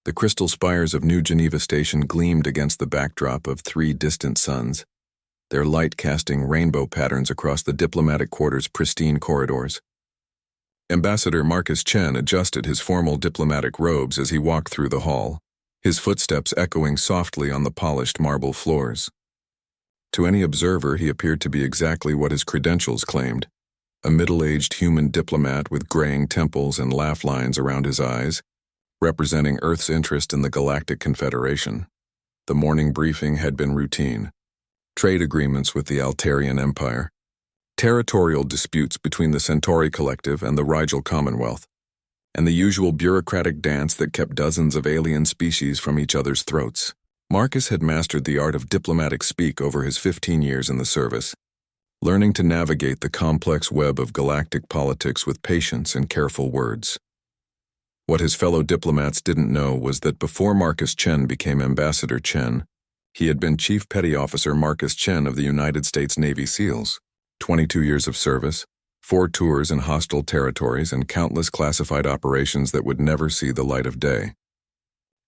The crystal spires of New Geneva Station gleamed against the backdrop of 3 distant suns, their light casting rainbow patterns across the diplomatic quarters' pristine corridors. Ambassador Marcus Chen adjusted his formal diplomatic robes as he walked through the hall, his footsteps echoing softly on the polished marble floors. To any observer, he appeared to be exactly what his credentials claimed, a middle-aged human diplomat with graying temples and laugh lines around his eyes, representing Earth's interest in the Galactic Confederation. The morning briefing had been routine. Trade agreements with the Altarian Empire, territorial disputes between the Centauri Collective and the Rigel Commonwealth, and the usual bureaucratic dance that kept dozens of alien species from each other's throats. Marcus had mastered the art of diplomatic speak over his 15 years in the service, learning to navigate the complex web of galactic politics with patience and careful words. What his fellow diplomats didn't know was that before Marcus Chen became Ambassador Chen, he had been Chief Petty Officer Marcus Chen of the United States Navy SEALs. 22 years of service, 4 tours in hostile territories, and countless classified operations that would never see the light of day.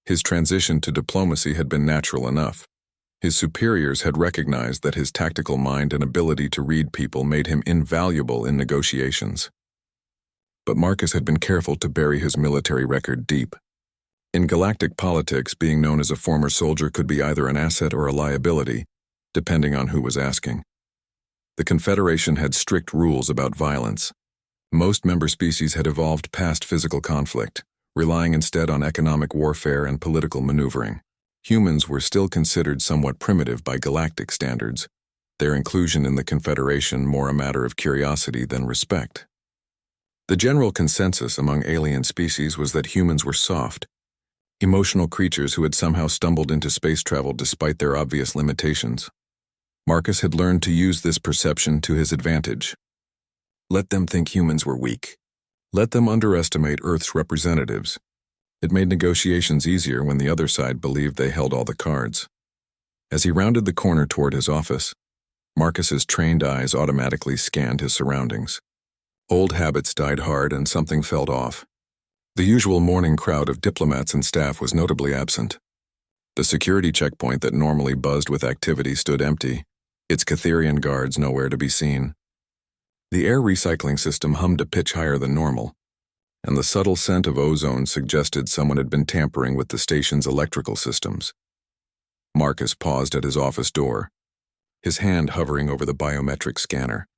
His transition to diplomacy had been natural enough. His superiors had recognized that his tactical mind and ability to read people made him invaluable in negotiations. But Marcus had been careful to bury his military record deep. In galactic politics, being known as a former soldier could be either an asset or a liability, depending on who was asking. The Confederation had strict rules about violence. Most member species had evolved past physical conflict, relying instead on economic warfare and political maneuvering. Humans were still considered somewhat primitive by galactic standards, their inclusion in the Confederation more a matter of curiosity than respect. The general consensus among alien species was that humans were soft, emotional creatures who had somehow stumbled into space travel despite their obvious limitations. Marcus had learned to use this perception to his advantage. Let them think humans were weak. Let them underestimate Earth's representatives. It made negotiations easier when the other side believed they held all the cards. As he rounded the corner toward his office, Marcus's trained eyes automatically scanned his surroundings. Old habits died hard and something felt off. The usual morning crowd of diplomats and staff was notably absent. The security checkpoint that normally buzzed with activity stood empty, its Catherian guards nowhere to be seen. The air recycling system hummed a pitch higher than normal, and the subtle scent of ozone suggested someone had been tampering with the station's electrical systems. Marcus paused at his office door, his hand hovering over the biometric scanner.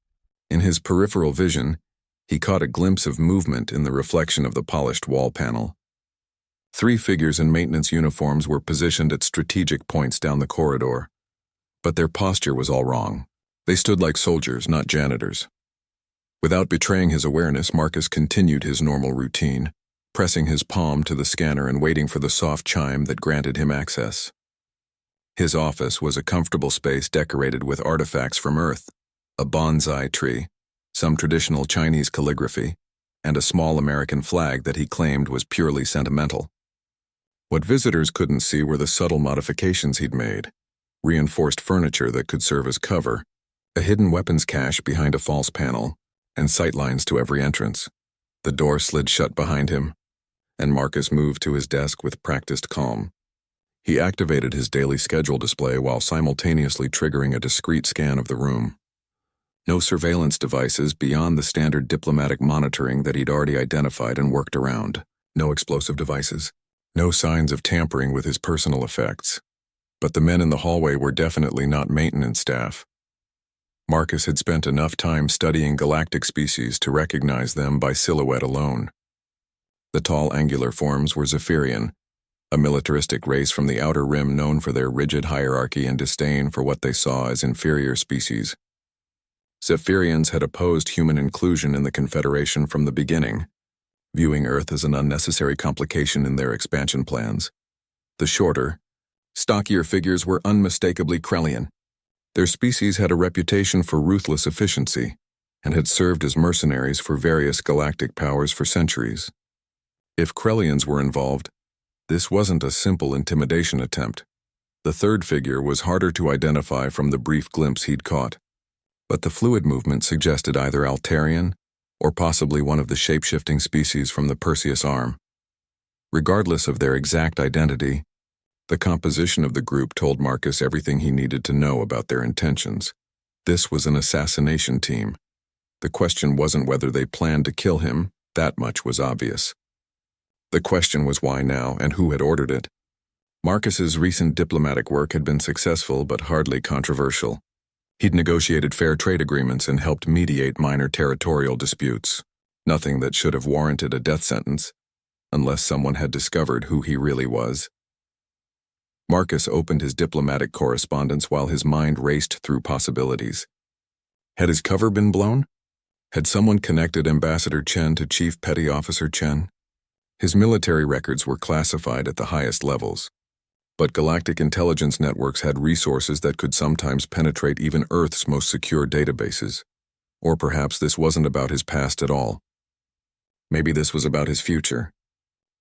In his peripheral vision, he caught a glimpse of movement in the reflection of the polished wall panel. 3 figures in maintenance uniforms were positioned at strategic points down the corridor, but their posture was all wrong. They stood like soldiers, not janitors. Without betraying his awareness, Marcus continued his normal routine, pressing his palm to the scanner and waiting for the soft chime that granted him access. His office was a comfortable space decorated with artifacts from Earth, a bonsai tree, some traditional Chinese calligraphy, and a small American flag that he claimed was purely sentimental. What visitors couldn't see were the subtle modifications he'd made: reinforced furniture that could serve as cover, a hidden weapons cache behind a false panel, and sightlines to every entrance. The door slid shut behind him, and Marcus moved to his desk with practiced calm. He activated his daily schedule display while simultaneously triggering a discreet scan of the room. No surveillance devices beyond the standard diplomatic monitoring that he'd already identified and worked around. No explosive devices. No signs of tampering with his personal effects. But the men in the hallway were definitely not maintenance staff. Marcus had spent enough time studying galactic species to recognize them by silhouette alone. The tall angular forms were Zephyrian, a militaristic race from the outer rim known for their rigid hierarchy and disdain for what they saw as inferior species. Zephyrians had opposed human inclusion in the Confederation from the beginning, viewing Earth as an unnecessary complication in their expansion plans. The shorter, stockier figures were unmistakably Krellian. Their species had a reputation for ruthless efficiency and had served as mercenaries for various galactic powers for centuries. If Krellians were involved, this wasn't a simple intimidation attempt. The third figure was harder to identify from the brief glimpse he'd caught, but the fluid movement suggested either Altarian or possibly one of the shape-shifting species from the Perseus arm. Regardless of their exact identity, the composition of the group told Marcus everything he needed to know about their intentions. This was an assassination team. The question wasn't whether they planned to kill him, that much was obvious. The question was why now and who had ordered it. Marcus's recent diplomatic work had been successful but hardly controversial. He'd negotiated fair trade agreements and helped mediate minor territorial disputes. Nothing that should have warranted a death sentence, unless someone had discovered who he really was. Marcus opened his diplomatic correspondence while his mind raced through possibilities. Had his cover been blown? Had someone connected Ambassador Chen to Chief Petty Officer Chen? His military records were classified at the highest levels, but galactic intelligence networks had resources that could sometimes penetrate even Earth's most secure databases. Or perhaps this wasn't about his past at all. Maybe this was about his future.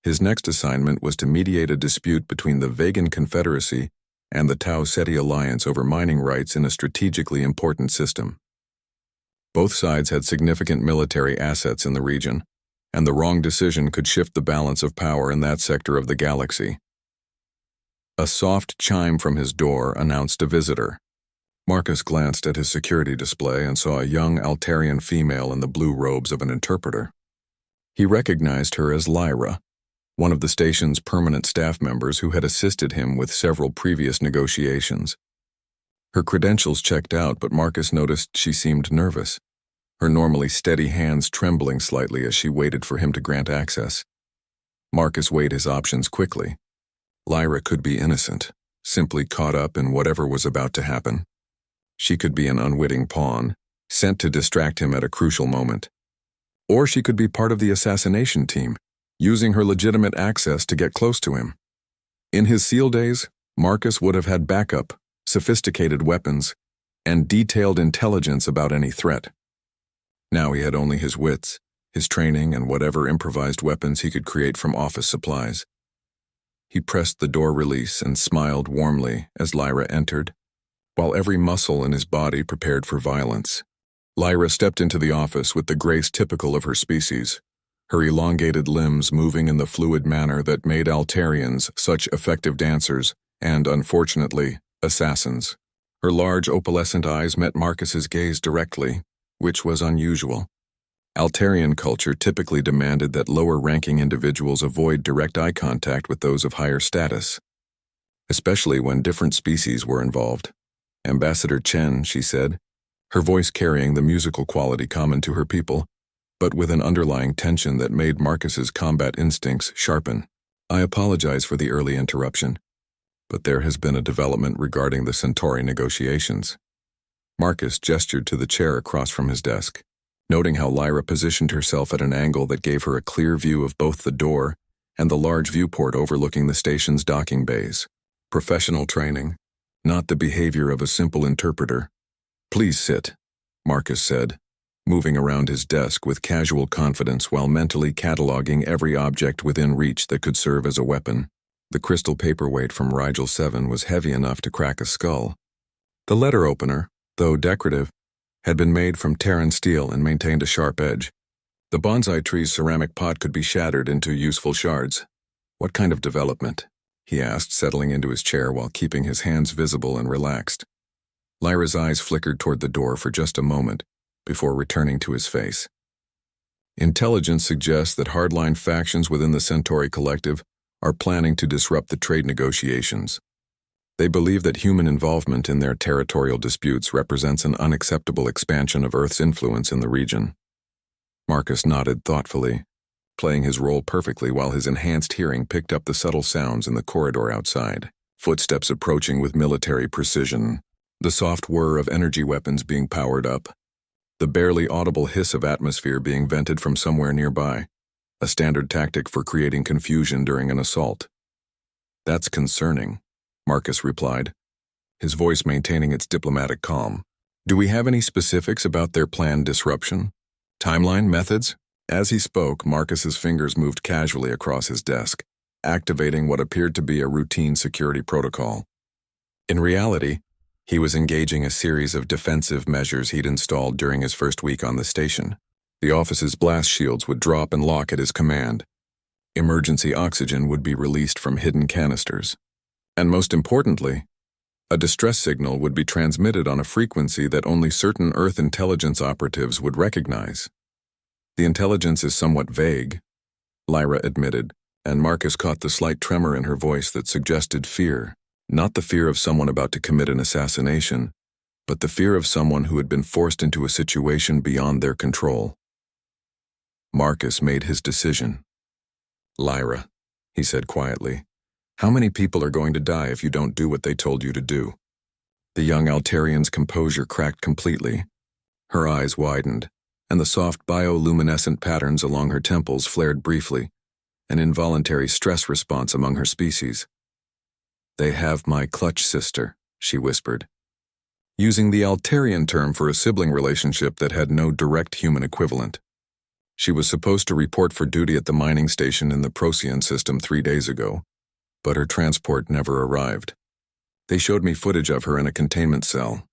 His next assignment was to mediate a dispute between the Vegan Confederacy and the Tau Ceti Alliance over mining rights in a strategically important system. Both sides had significant military assets in the region, and the wrong decision could shift the balance of power in that sector of the galaxy. A soft chime from his door announced a visitor. Marcus glanced at his security display and saw a young Altarian female in the blue robes of an interpreter. He recognized her as Lyra, one of the station's permanent staff members who had assisted him with several previous negotiations. Her credentials checked out, but Marcus noticed she seemed nervous, her normally steady hands trembling slightly as she waited for him to grant access. Marcus weighed his options quickly. Lyra could be innocent, simply caught up in whatever was about to happen. She could be an unwitting pawn, sent to distract him at a crucial moment. Or she could be part of the assassination team, using her legitimate access to get close to him. In his SEAL days, Marcus would have had backup, sophisticated weapons, and detailed intelligence about any threat. Now he had only his wits, his training, and whatever improvised weapons he could create from office supplies. He pressed the door release and smiled warmly as Lyra entered, while every muscle in his body prepared for violence. Lyra stepped into the office with the grace typical of her species, her elongated limbs moving in the fluid manner that made Altarians such effective dancers and, unfortunately, assassins. Her large opalescent eyes met Marcus's gaze directly, which was unusual. Altarian culture typically demanded that lower-ranking individuals avoid direct eye contact with those of higher status, especially when different species were involved. "Ambassador Chen," she said, her voice carrying the musical quality common to her people, but with an underlying tension that made Marcus's combat instincts sharpen. "I apologize for the early interruption, but there has been a development regarding the Centauri negotiations." Marcus gestured to the chair across from his desk, noting how Lyra positioned herself at an angle that gave her a clear view of both the door and the large viewport overlooking the station's docking bays. Professional training, not the behavior of a simple interpreter. "Please sit," Marcus said, moving around his desk with casual confidence while mentally cataloging every object within reach that could serve as a weapon. The crystal paperweight from Rigel 7 was heavy enough to crack a skull. The letter opener, though decorative, had been made from Terran steel and maintained a sharp edge. The bonsai tree's ceramic pot could be shattered into useful shards. "What kind of development?" he asked, settling into his chair while keeping his hands visible and relaxed. Lyra's eyes flickered toward the door for just a moment, before returning to his face. "Intelligence suggests that hardline factions within the Centauri Collective are planning to disrupt the trade negotiations. They believe that human involvement in their territorial disputes represents an unacceptable expansion of Earth's influence in the region." Marcus nodded thoughtfully, playing his role perfectly while his enhanced hearing picked up the subtle sounds in the corridor outside. Footsteps approaching with military precision, the soft whir of energy weapons being powered up, the barely audible hiss of atmosphere being vented from somewhere nearby, a standard tactic for creating confusion during an assault. "That's concerning," Marcus replied, his voice maintaining its diplomatic calm. "Do we have any specifics about their planned disruption? Timeline, methods?" As he spoke, Marcus's fingers moved casually across his desk, activating what appeared to be a routine security protocol. In reality, he was engaging a series of defensive measures he'd installed during his first week on the station. The office's blast shields would drop and lock at his command, Emergency oxygen would be released from hidden canisters. And most importantly, a distress signal would be transmitted on a frequency that only certain Earth intelligence operatives would recognize. The intelligence is somewhat vague, Lyra admitted, and Marcus caught the slight tremor in her voice that suggested fear, not the fear of someone about to commit an assassination, but the fear of someone who had been forced into a situation beyond their control. Marcus made his decision. "Lyra," he said quietly, "how many people are going to die if you don't do what they told you to do?" The young Altarian's composure cracked completely. Her eyes widened, and the soft bioluminescent patterns along her temples flared briefly, an involuntary stress response among her species. "They have my clutch sister," she whispered, using the Altarian term for a sibling relationship that had no direct human equivalent. She was supposed to report for duty at the mining station in the Procyon system 3 days ago, but her transport never arrived. They showed me footage of her in a containment cell.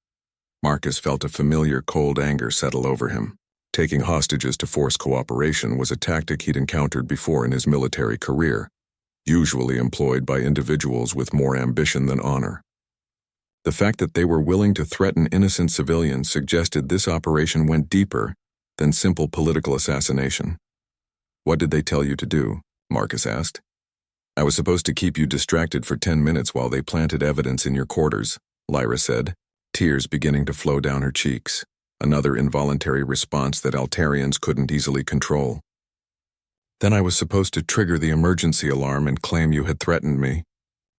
Marcus felt a familiar cold anger settle over him. Taking hostages to force cooperation was a tactic he'd encountered before in his military career, usually employed by individuals with more ambition than honor. The fact that they were willing to threaten innocent civilians suggested this operation went deeper than simple political assassination. "What did they tell you to do?" Marcus asked. "I was supposed to keep you distracted for 10 minutes while they planted evidence in your quarters," Lyra said, tears beginning to flow down her cheeks, another involuntary response that Altarians couldn't easily control. "Then I was supposed to trigger the emergency alarm and claim you had threatened me.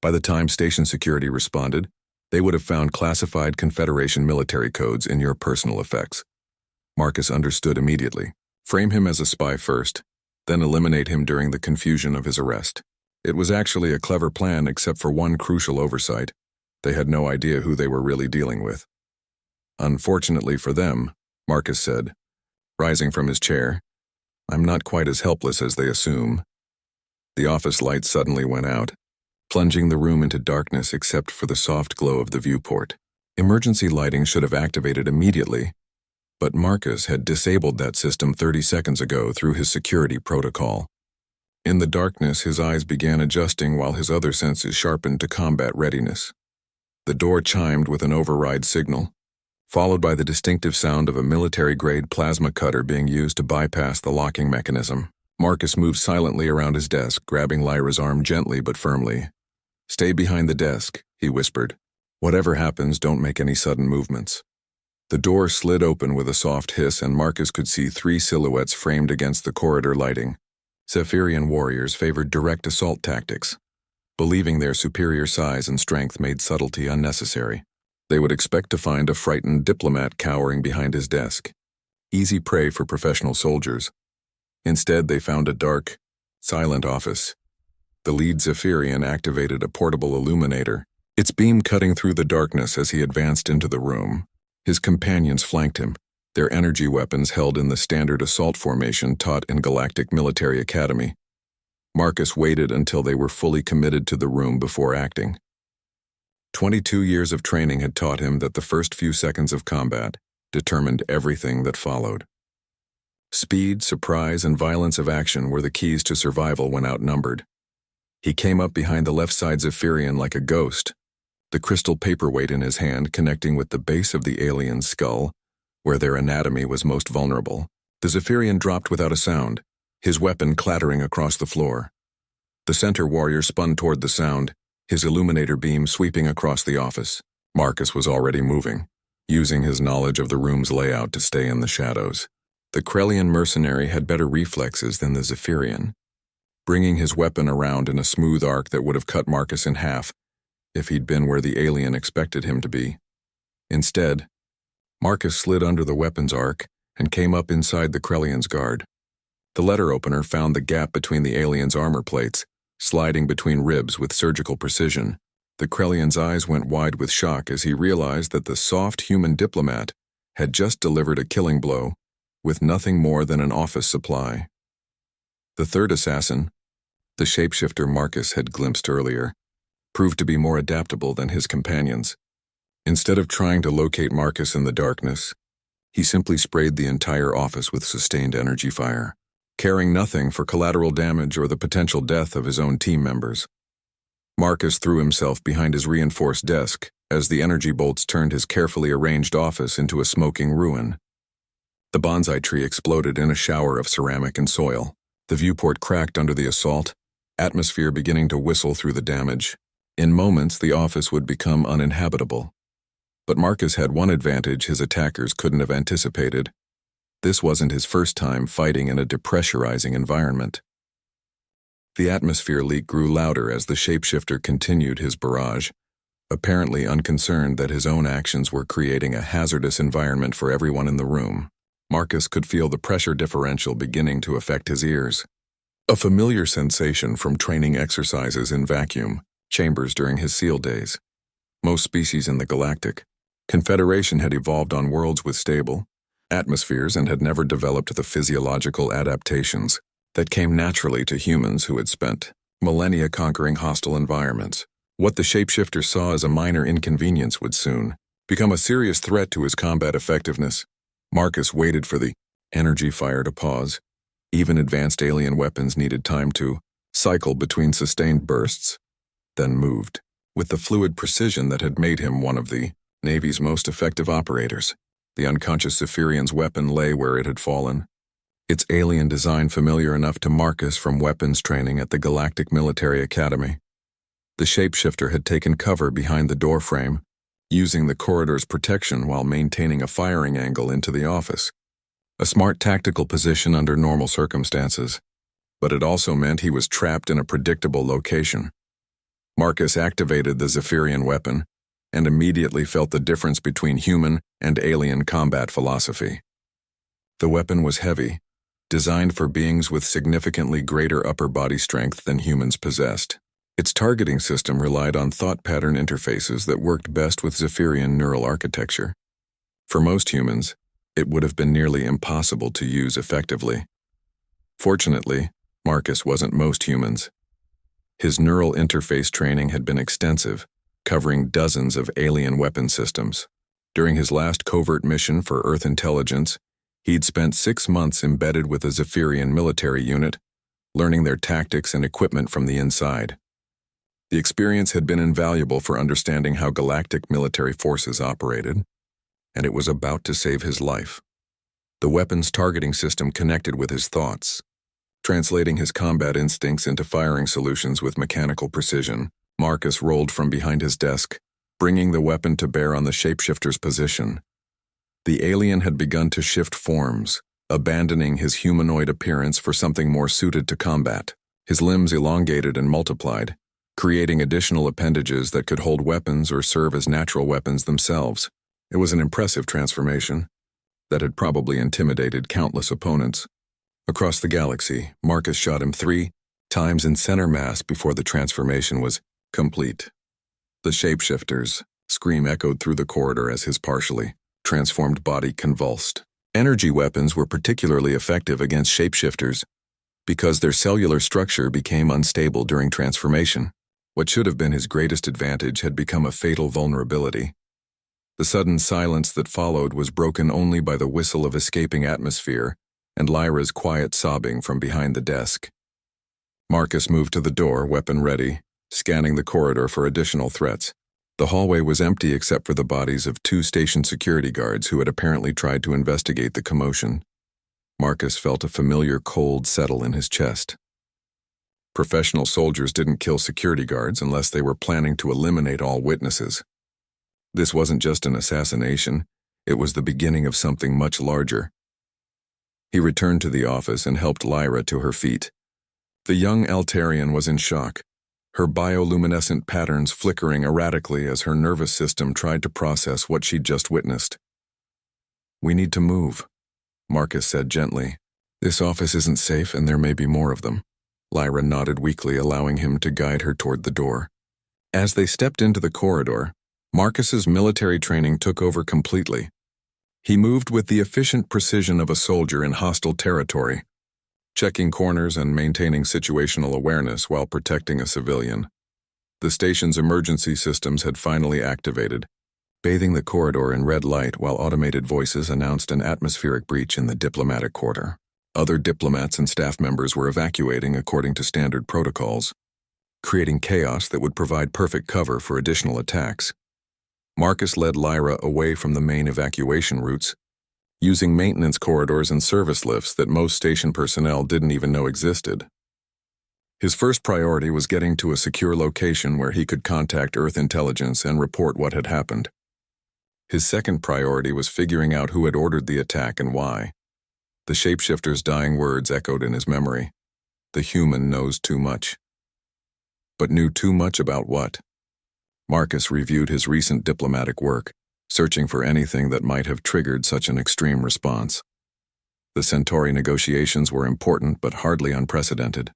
By the time station security responded, they would have found classified Confederation military codes in your personal effects." Marcus understood immediately. Frame him as a spy first, then eliminate him during the confusion of his arrest. It was actually a clever plan except for one crucial oversight. They had no idea who they were really dealing with. "Unfortunately for them," Marcus said, rising from his chair, "I'm not quite as helpless as they assume." The office light suddenly went out, plunging the room into darkness except for the soft glow of the viewport. Emergency lighting should have activated immediately, but Marcus had disabled that system 30 seconds ago through his security protocol. In the darkness, his eyes began adjusting while his other senses sharpened to combat readiness. The door chimed with an override signal, followed by the distinctive sound of a military-grade plasma cutter being used to bypass the locking mechanism. Marcus moved silently around his desk, grabbing Lyra's arm gently but firmly. "Stay behind the desk," he whispered. "Whatever happens, don't make any sudden movements." The door slid open with a soft hiss, and Marcus could see 3 silhouettes framed against the corridor lighting. Zephyrian warriors favored direct assault tactics, believing their superior size and strength made subtlety unnecessary. They would expect to find a frightened diplomat cowering behind his desk, easy prey for professional soldiers. Instead, they found a dark, silent office. The lead Zephyrian activated a portable illuminator, its beam cutting through the darkness as he advanced into the room. His companions flanked him, their energy weapons held in the standard assault formation taught in Galactic Military Academy. Marcus waited until they were fully committed to the room before acting. 22 years of training had taught him that the first few seconds of combat determined everything that followed. Speed, surprise, and violence of action were the keys to survival when outnumbered. He came up behind the left side Zephyrian like a ghost, the crystal paperweight in his hand connecting with the base of the alien's skull, where their anatomy was most vulnerable. The Zephyrian dropped without a sound, his weapon clattering across the floor. The center warrior spun toward the sound, his illuminator beam sweeping across the office. Marcus was already moving, using his knowledge of the room's layout to stay in the shadows. The Krellian mercenary had better reflexes than the Zephyrian, bringing his weapon around in a smooth arc that would have cut Marcus in half if he'd been where the alien expected him to be. Instead, Marcus slid under the weapon's arc and came up inside the Krellian's guard. The letter opener found the gap between the alien's armor plates, sliding between ribs with surgical precision. The Krellian's eyes went wide with shock as he realized that the soft human diplomat had just delivered a killing blow with nothing more than an office supply. The third assassin, the shapeshifter Marcus had glimpsed earlier, proved to be more adaptable than his companions. Instead of trying to locate Marcus in the darkness, he simply sprayed the entire office with sustained energy fire. caring nothing for collateral damage or the potential death of his own team members. Marcus threw himself behind his reinforced desk as the energy bolts turned his carefully arranged office into a smoking ruin. The bonsai tree exploded in a shower of ceramic and soil. The viewport cracked under the assault, atmosphere beginning to whistle through the damage. In moments, the office would become uninhabitable. But Marcus had one advantage his attackers couldn't have anticipated. This wasn't his first time fighting in a depressurizing environment. The atmosphere leak grew louder as the shapeshifter continued his barrage, apparently unconcerned that his own actions were creating a hazardous environment for everyone in the room. Marcus could feel the pressure differential beginning to affect his ears. A familiar sensation from training exercises in vacuum chambers during his SEAL days. Most species in the Galactic Confederation had evolved on worlds with stable atmospheres and had never developed the physiological adaptations that came naturally to humans who had spent millennia conquering hostile environments. What the shapeshifter saw as a minor inconvenience would soon become a serious threat to his combat effectiveness. Marcus waited for the energy fire to pause. Even advanced alien weapons needed time to cycle between sustained bursts, then moved. With the fluid precision that had made him one of the Navy's most effective operators, the unconscious Zephyrian's weapon lay where it had fallen. Its alien design familiar enough to Marcus from weapons training at the Galactic Military Academy. The shapeshifter had taken cover behind the doorframe, using the corridor's protection while maintaining a firing angle into the office. A smart tactical position under normal circumstances, but it also meant he was trapped in a predictable location. Marcus activated the Zephyrian weapon and immediately felt the difference between human and alien combat philosophy. The weapon was heavy, designed for beings with significantly greater upper body strength than humans possessed. Its targeting system relied on thought pattern interfaces that worked best with Zephyrian neural architecture. For most humans, it would have been nearly impossible to use effectively. Fortunately, Marcus wasn't most humans. His neural interface training had been extensive, covering dozens of alien weapon systems. During his last covert mission for Earth intelligence, he'd spent 6 months embedded with a Zephyrian military unit, learning their tactics and equipment from the inside. The experience had been invaluable for understanding how galactic military forces operated, and it was about to save his life. The weapon's targeting system connected with his thoughts, translating his combat instincts into firing solutions with mechanical precision. Marcus rolled from behind his desk, bringing the weapon to bear on the shapeshifter's position. The alien had begun to shift forms, abandoning his humanoid appearance for something more suited to combat. His limbs elongated and multiplied, creating additional appendages that could hold weapons or serve as natural weapons themselves. It was an impressive transformation that had probably intimidated countless opponents. Across the galaxy, Marcus shot him 3 times in center mass before the transformation was complete. The shapeshifter's scream echoed through the corridor as his partially transformed body convulsed. Energy weapons were particularly effective against shapeshifters because their cellular structure became unstable during transformation. What should have been his greatest advantage had become a fatal vulnerability. The sudden silence that followed was broken only by the whistle of escaping atmosphere and Lyra's quiet sobbing from behind the desk. Marcus moved to the door, weapon ready, scanning the corridor for additional threats. The hallway was empty except for the bodies of 2 station security guards who had apparently tried to investigate the commotion. Marcus felt a familiar cold settle in his chest. Professional soldiers didn't kill security guards unless they were planning to eliminate all witnesses. This wasn't just an assassination, it was the beginning of something much larger. He returned to the office and helped Lyra to her feet. The young Altarian was in shock, her bioluminescent patterns flickering erratically as her nervous system tried to process what she'd just witnessed. "We need to move," Marcus said gently. "This office isn't safe and there may be more of them." Lyra nodded weakly, allowing him to guide her toward the door. As they stepped into the corridor, Marcus's military training took over completely. He moved with the efficient precision of a soldier in hostile territory, checking corners and maintaining situational awareness while protecting a civilian. The station's emergency systems had finally activated, bathing the corridor in red light while automated voices announced an atmospheric breach in the diplomatic quarter. Other diplomats and staff members were evacuating according to standard protocols, creating chaos that would provide perfect cover for additional attacks. Marcus led Lyra away from the main evacuation routes, using maintenance corridors and service lifts that most station personnel didn't even know existed. His first priority was getting to a secure location where he could contact Earth intelligence and report what had happened. His second priority was figuring out who had ordered the attack and why. The shapeshifter's dying words echoed in his memory. The human knows too much. But knew too much about what? Marcus reviewed his recent diplomatic work, searching for anything that might have triggered such an extreme response. The Centauri negotiations were important but hardly unprecedented.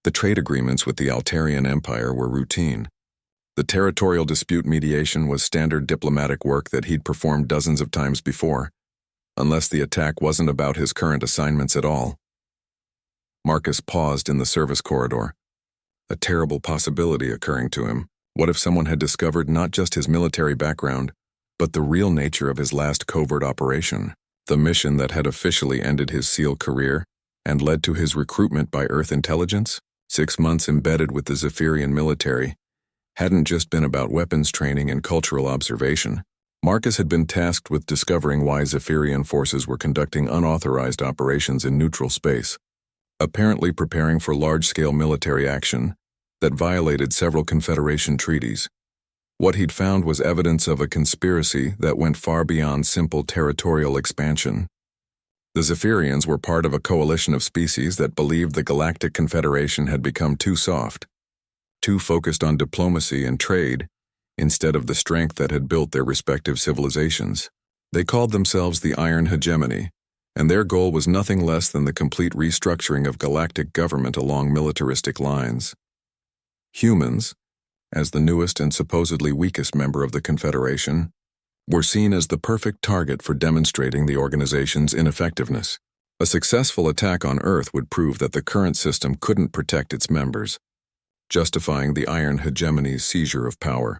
The trade agreements with the Altarian Empire were routine. The territorial dispute mediation was standard diplomatic work that he'd performed dozens of times before, unless the attack wasn't about his current assignments at all. Marcus paused in the service corridor, a terrible possibility occurring to him. What if someone had discovered not just his military background, but the real nature of his last covert operation, the mission that had officially ended his SEAL career and led to his recruitment by Earth intelligence? 6 months embedded with the Zephyrian military hadn't just been about weapons training and cultural observation. Marcus had been tasked with discovering why Zephyrian forces were conducting unauthorized operations in neutral space, apparently preparing for large-scale military action that violated several Confederation treaties. What he'd found was evidence of a conspiracy that went far beyond simple territorial expansion. The Zephyrians were part of a coalition of species that believed the Galactic Confederation had become too soft, too focused on diplomacy and trade, instead of the strength that had built their respective civilizations. They called themselves the Iron Hegemony, and their goal was nothing less than the complete restructuring of galactic government along militaristic lines. Humans, as the newest and supposedly weakest member of the Confederation, were seen as the perfect target for demonstrating the organization's ineffectiveness. A successful attack on Earth would prove that the current system couldn't protect its members, justifying the Iron Hegemony's seizure of power.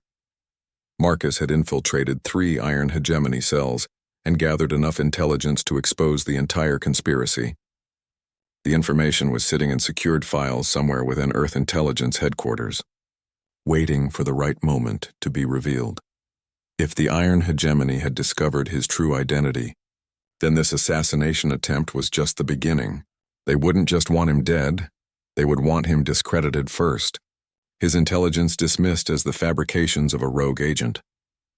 Marcus had infiltrated 3 Iron Hegemony cells and gathered enough intelligence to expose the entire conspiracy. The information was sitting in secured files somewhere within Earth Intelligence headquarters, waiting for the right moment to be revealed. If the Iron Hegemony had discovered his true identity, then this assassination attempt was just the beginning. They wouldn't just want him dead, they would want him discredited first. His intelligence dismissed as the fabrications of a rogue agent.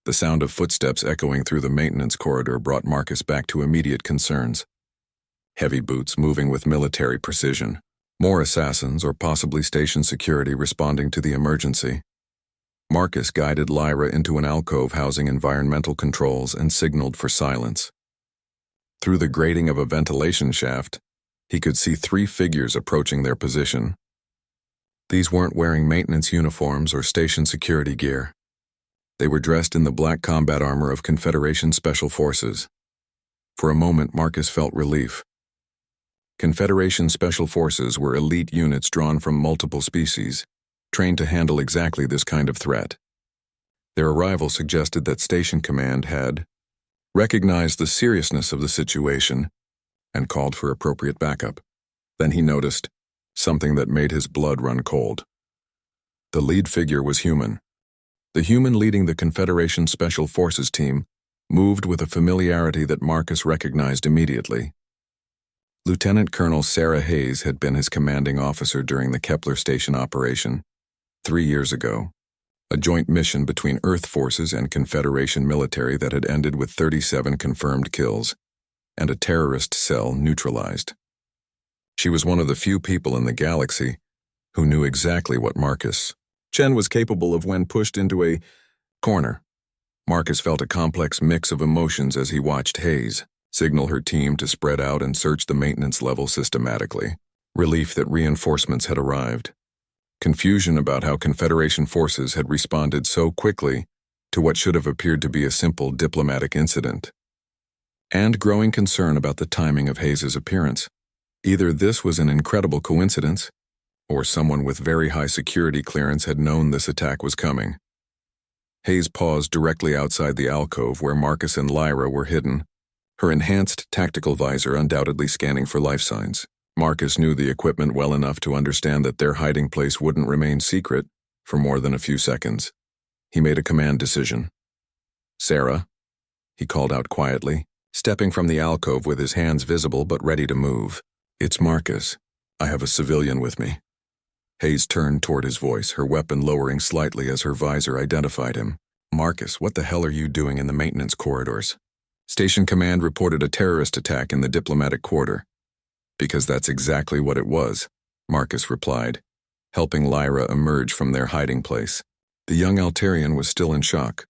The sound of footsteps echoing through the maintenance corridor brought Marcus back to immediate concerns. Heavy boots moving with military precision. More assassins or possibly station security responding to the emergency. Marcus guided Lyra into an alcove housing environmental controls and signaled for silence. Through the grating of a ventilation shaft, he could see 3 figures approaching their position. These weren't wearing maintenance uniforms or station security gear. They were dressed in the black combat armor of Confederation Special Forces. For a moment, Marcus felt relief. Confederation Special Forces were elite units drawn from multiple species, trained to handle exactly this kind of threat. Their arrival suggested that Station Command had recognized the seriousness of the situation and called for appropriate backup. Then he noticed something that made his blood run cold. The lead figure was human. The human leading the Confederation Special Forces team moved with a familiarity that Marcus recognized immediately. Lieutenant Colonel Sarah Hayes had been his commanding officer during the Kepler Station operation 3 years ago, a joint mission between Earth forces and Confederation military that had ended with 37 confirmed kills and a terrorist cell neutralized. She was one of the few people in the galaxy who knew exactly what Marcus Chen was capable of when pushed into a corner. Marcus felt a complex mix of emotions as he watched Hayes signal her team to spread out and search the maintenance level systematically. Relief that reinforcements had arrived. Confusion about how Confederation forces had responded so quickly to what should have appeared to be a simple diplomatic incident. And growing concern about the timing of Hayes' appearance. Either this was an incredible coincidence, or someone with very high security clearance had known this attack was coming. Hayes paused directly outside the alcove where Marcus and Lyra were hidden, her enhanced tactical visor undoubtedly scanning for life signs. Marcus knew the equipment well enough to understand that their hiding place wouldn't remain secret for more than a few seconds. He made a command decision. "Sarah," he called out quietly, stepping from the alcove with his hands visible but ready to move. "It's Marcus. I have a civilian with me." Hayes turned toward his voice, her weapon lowering slightly as her visor identified him. "Marcus, what the hell are you doing in the maintenance corridors?" Station Command reported a terrorist attack in the diplomatic quarter. "Because that's exactly what it was," Marcus replied, helping Lyra emerge from their hiding place. The young Altarian was still in shock,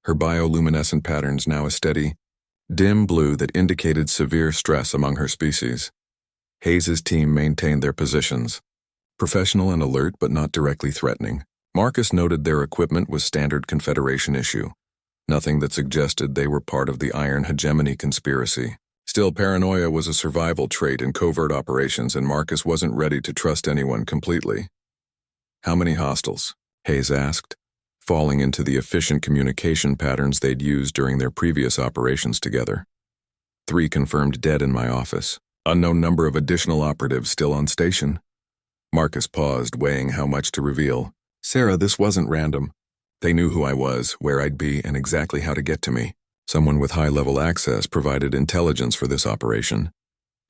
her bioluminescent patterns now a steady, dim blue that indicated severe stress among her species. Hayes's team maintained their positions, professional and alert but not directly threatening. Marcus noted their equipment was standard Confederation issue, nothing that suggested they were part of the Iron Hegemony conspiracy. Still, paranoia was a survival trait in covert operations, and Marcus wasn't ready to trust anyone completely. "How many hostiles?" Hayes asked, falling into the efficient communication patterns they'd used during their previous operations together. "3 confirmed dead in my office. Unknown number of additional operatives still on station." Marcus paused, weighing how much to reveal. "Sarah, this wasn't random. They knew who I was, where I'd be, and exactly how to get to me. Someone with high-level access provided intelligence for this operation."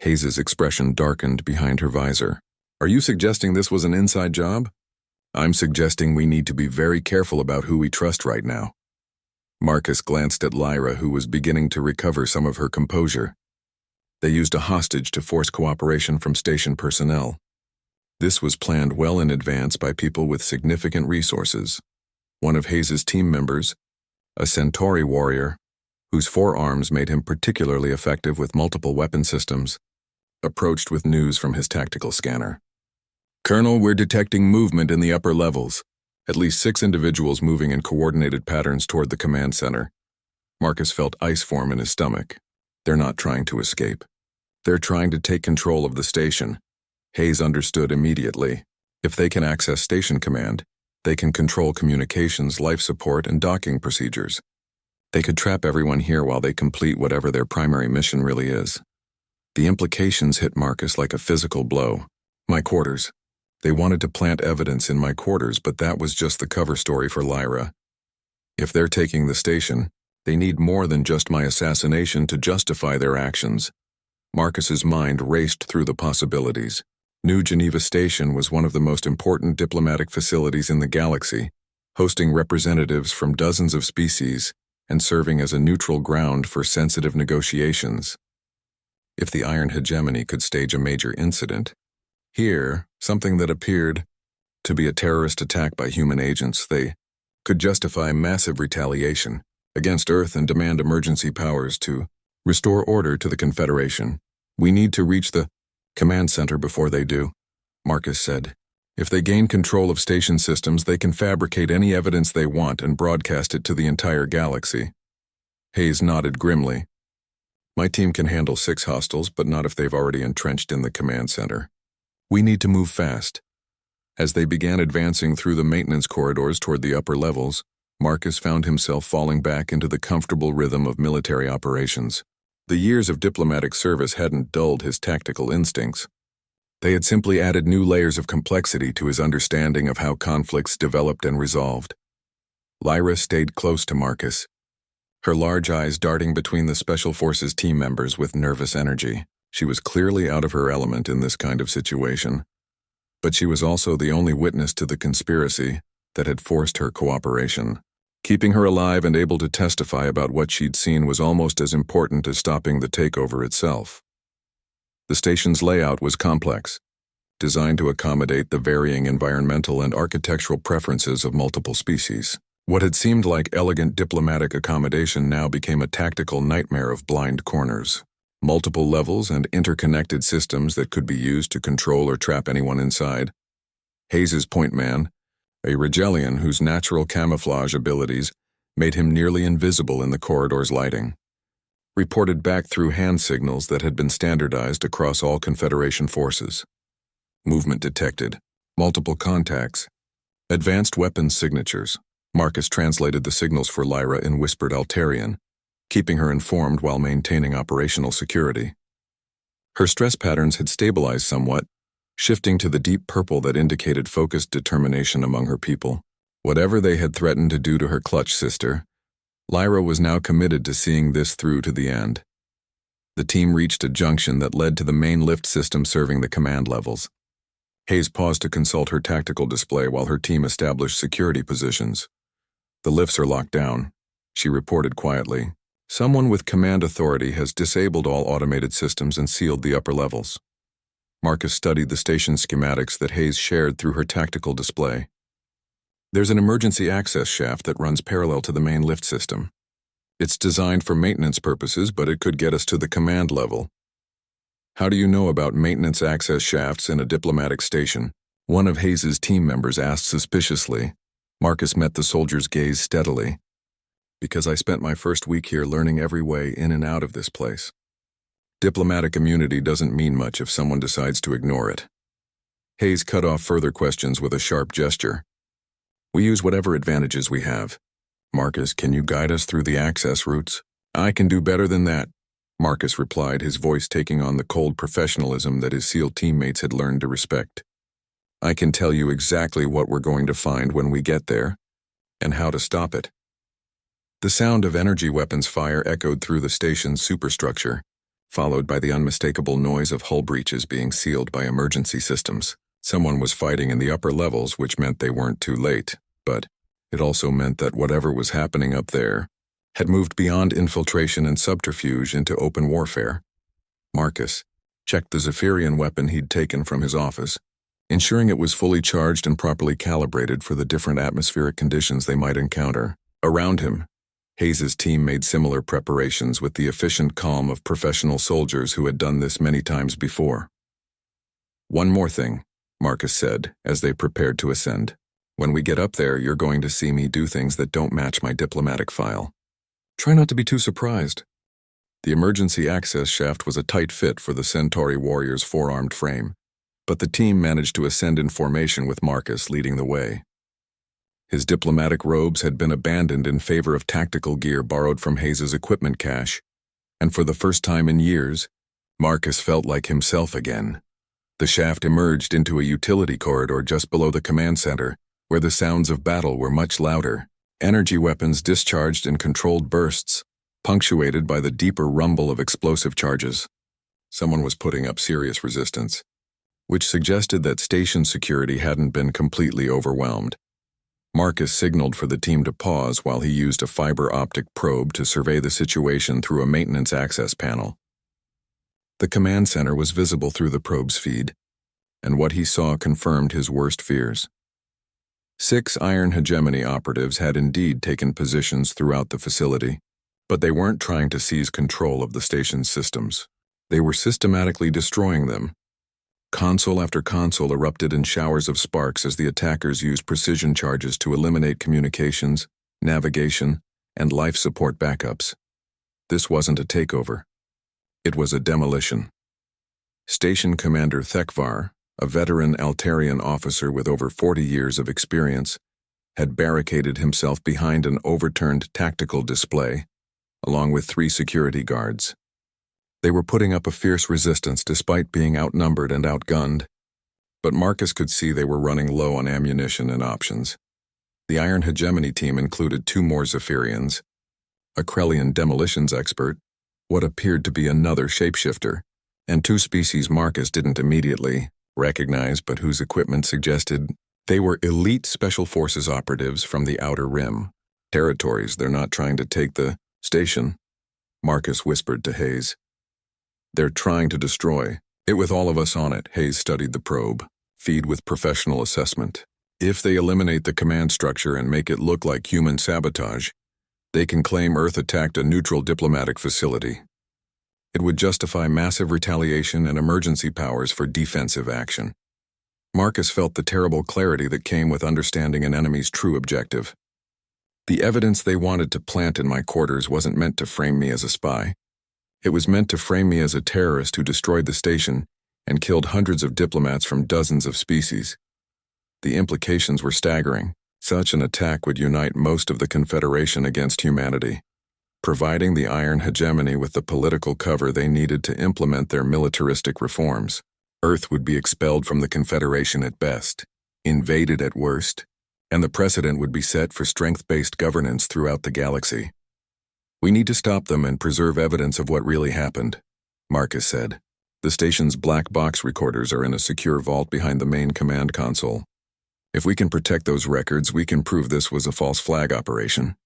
Hayes's expression darkened behind her visor. "Are you suggesting this was an inside job?" "I'm suggesting we need to be very careful about who we trust right now." Marcus glanced at Lyra, who was beginning to recover some of her composure. They used a hostage to force cooperation from station personnel. This was planned well in advance by people with significant resources. One of Hayes's team members, a Centauri warrior, whose forearms made him particularly effective with multiple weapon systems, approached with news from his tactical scanner. "Colonel, we're detecting movement in the upper levels. At least 6 individuals moving in coordinated patterns toward the command center." Marcus felt ice form in his stomach. They're not trying to escape. They're trying to take control of the station. Hayes understood immediately. If they can access station command, they can control communications, life support, and docking procedures. They could trap everyone here while they complete whatever their primary mission really is. The implications hit Marcus like a physical blow. My quarters. They wanted to plant evidence in my quarters, but that was just the cover story for Lyra. If they're taking the station, they need more than just my assassination to justify their actions. Marcus's mind raced through the possibilities. New Geneva Station was one of the most important diplomatic facilities in the galaxy, hosting representatives from dozens of species and serving as a neutral ground for sensitive negotiations. If the Iron Hegemony could stage a major incident, here, something that appeared to be a terrorist attack by human agents, they could justify massive retaliation against Earth and demand emergency powers to restore order to the Confederation. "We need to reach the command center before they do," Marcus said. "If they gain control of station systems, they can fabricate any evidence they want and broadcast it to the entire galaxy." Hayes nodded grimly. "My team can handle 6 hostiles, but not if they've already entrenched in the command center. We need to move fast." As they began advancing through the maintenance corridors toward the upper levels, Marcus found himself falling back into the comfortable rhythm of military operations. The years of diplomatic service hadn't dulled his tactical instincts. They had simply added new layers of complexity to his understanding of how conflicts developed and resolved. Lyra stayed close to Marcus, her large eyes darting between the Special Forces team members with nervous energy. She was clearly out of her element in this kind of situation, but she was also the only witness to the conspiracy that had forced her cooperation. Keeping her alive and able to testify about what she'd seen was almost as important as stopping the takeover itself. The station's layout was complex, designed to accommodate the varying environmental and architectural preferences of multiple species. What had seemed like elegant diplomatic accommodation now became a tactical nightmare of blind corners. Multiple levels and interconnected systems that could be used to control or trap anyone inside. Hayes's point man, a Rigelian whose natural camouflage abilities made him nearly invisible in the corridor's lighting, reported back through hand signals that had been standardized across all Confederation forces. Movement detected, multiple contacts, advanced weapons signatures. Marcus translated the signals for Lyra in whispered Altarian, keeping her informed while maintaining operational security. Her stress patterns had stabilized somewhat, shifting to the deep purple that indicated focused determination among her people. Whatever they had threatened to do to her clutch sister, Lyra was now committed to seeing this through to the end. The team reached a junction that led to the main lift system serving the command levels. Hayes paused to consult her tactical display while her team established security positions. "The lifts are locked down," she reported quietly. "Someone with command authority has disabled all automated systems and sealed the upper levels." Marcus studied the station schematics that Hayes shared through her tactical display. "There's an emergency access shaft that runs parallel to the main lift system. It's designed for maintenance purposes, but it could get us to the command level." "How do you know about maintenance access shafts in a diplomatic station?" one of Hayes's team members asked suspiciously. Marcus met the soldier's gaze steadily. "Because I spent my first week here learning every way in and out of this place. Diplomatic immunity doesn't mean much if someone decides to ignore it." Hayes cut off further questions with a sharp gesture. "We use whatever advantages we have. Marcus, can you guide us through the access routes?" "I can do better than that," Marcus replied, his voice taking on the cold professionalism that his SEAL teammates had learned to respect. "I can tell you exactly what we're going to find when we get there, and how to stop it." The sound of energy weapons fire echoed through the station's superstructure, followed by the unmistakable noise of hull breaches being sealed by emergency systems. Someone was fighting in the upper levels, which meant they weren't too late, but it also meant that whatever was happening up there had moved beyond infiltration and subterfuge into open warfare. Marcus checked the Zephyrian weapon he'd taken from his office, ensuring it was fully charged and properly calibrated for the different atmospheric conditions they might encounter. Around him, Hayes's team made similar preparations with the efficient calm of professional soldiers who had done this many times before. "One more thing," Marcus said as they prepared to ascend. "When we get up there, you're going to see me do things that don't match my diplomatic file. Try not to be too surprised." The emergency access shaft was a tight fit for the Centauri warrior's four-armed frame, but the team managed to ascend in formation with Marcus leading the way. His diplomatic robes had been abandoned in favor of tactical gear borrowed from Hayes's equipment cache, and for the first time in years, Marcus felt like himself again. The shaft emerged into a utility corridor just below the command center, where the sounds of battle were much louder. Energy weapons discharged in controlled bursts, punctuated by the deeper rumble of explosive charges. Someone was putting up serious resistance, which suggested that station security hadn't been completely overwhelmed. Marcus signaled for the team to pause while he used a fiber optic probe to survey the situation through a maintenance access panel. The command center was visible through the probe's feed, and what he saw confirmed his worst fears. 6 Iron Hegemony operatives had indeed taken positions throughout the facility, but they weren't trying to seize control of the station's systems. They were systematically destroying them. Console after console erupted in showers of sparks as the attackers used precision charges to eliminate communications, navigation, and life support backups. This wasn't a takeover. It was a demolition. Station Commander Thekvar, a veteran Altarian officer with over 40 years of experience, had barricaded himself behind an overturned tactical display, along with 3 security guards. They were putting up a fierce resistance despite being outnumbered and outgunned, but Marcus could see they were running low on ammunition and options. The Iron Hegemony team included 2 more Zephyrians, a Krellian demolitions expert, what appeared to be another shapeshifter, and 2 species Marcus didn't immediately recognize but whose equipment suggested they were elite Special Forces operatives from the Outer Rim. "Territories they're not trying to take the station," Marcus whispered to Hayes. "They're trying to destroy it with all of us on it." Hayes studied the probe, feed with professional assessment. "If they eliminate the command structure and make it look like human sabotage, they can claim Earth attacked a neutral diplomatic facility. It would justify massive retaliation and emergency powers for defensive action." Marcus felt the terrible clarity that came with understanding an enemy's true objective. "The evidence they wanted to plant in my quarters wasn't meant to frame me as a spy. It was meant to frame me as a terrorist who destroyed the station and killed hundreds of diplomats from dozens of species. The implications were staggering. Such an attack would unite most of the Confederation against humanity. providing the Iron Hegemony with the political cover they needed to implement their militaristic reforms. Earth would be expelled from the Confederation at best, invaded at worst, and the precedent would be set for strength-based governance throughout the galaxy. "We need to stop them and preserve evidence of what really happened," Marcus said. "The station's black box recorders are in a secure vault behind the main command console. If we can protect those records, we can prove this was a false flag operation."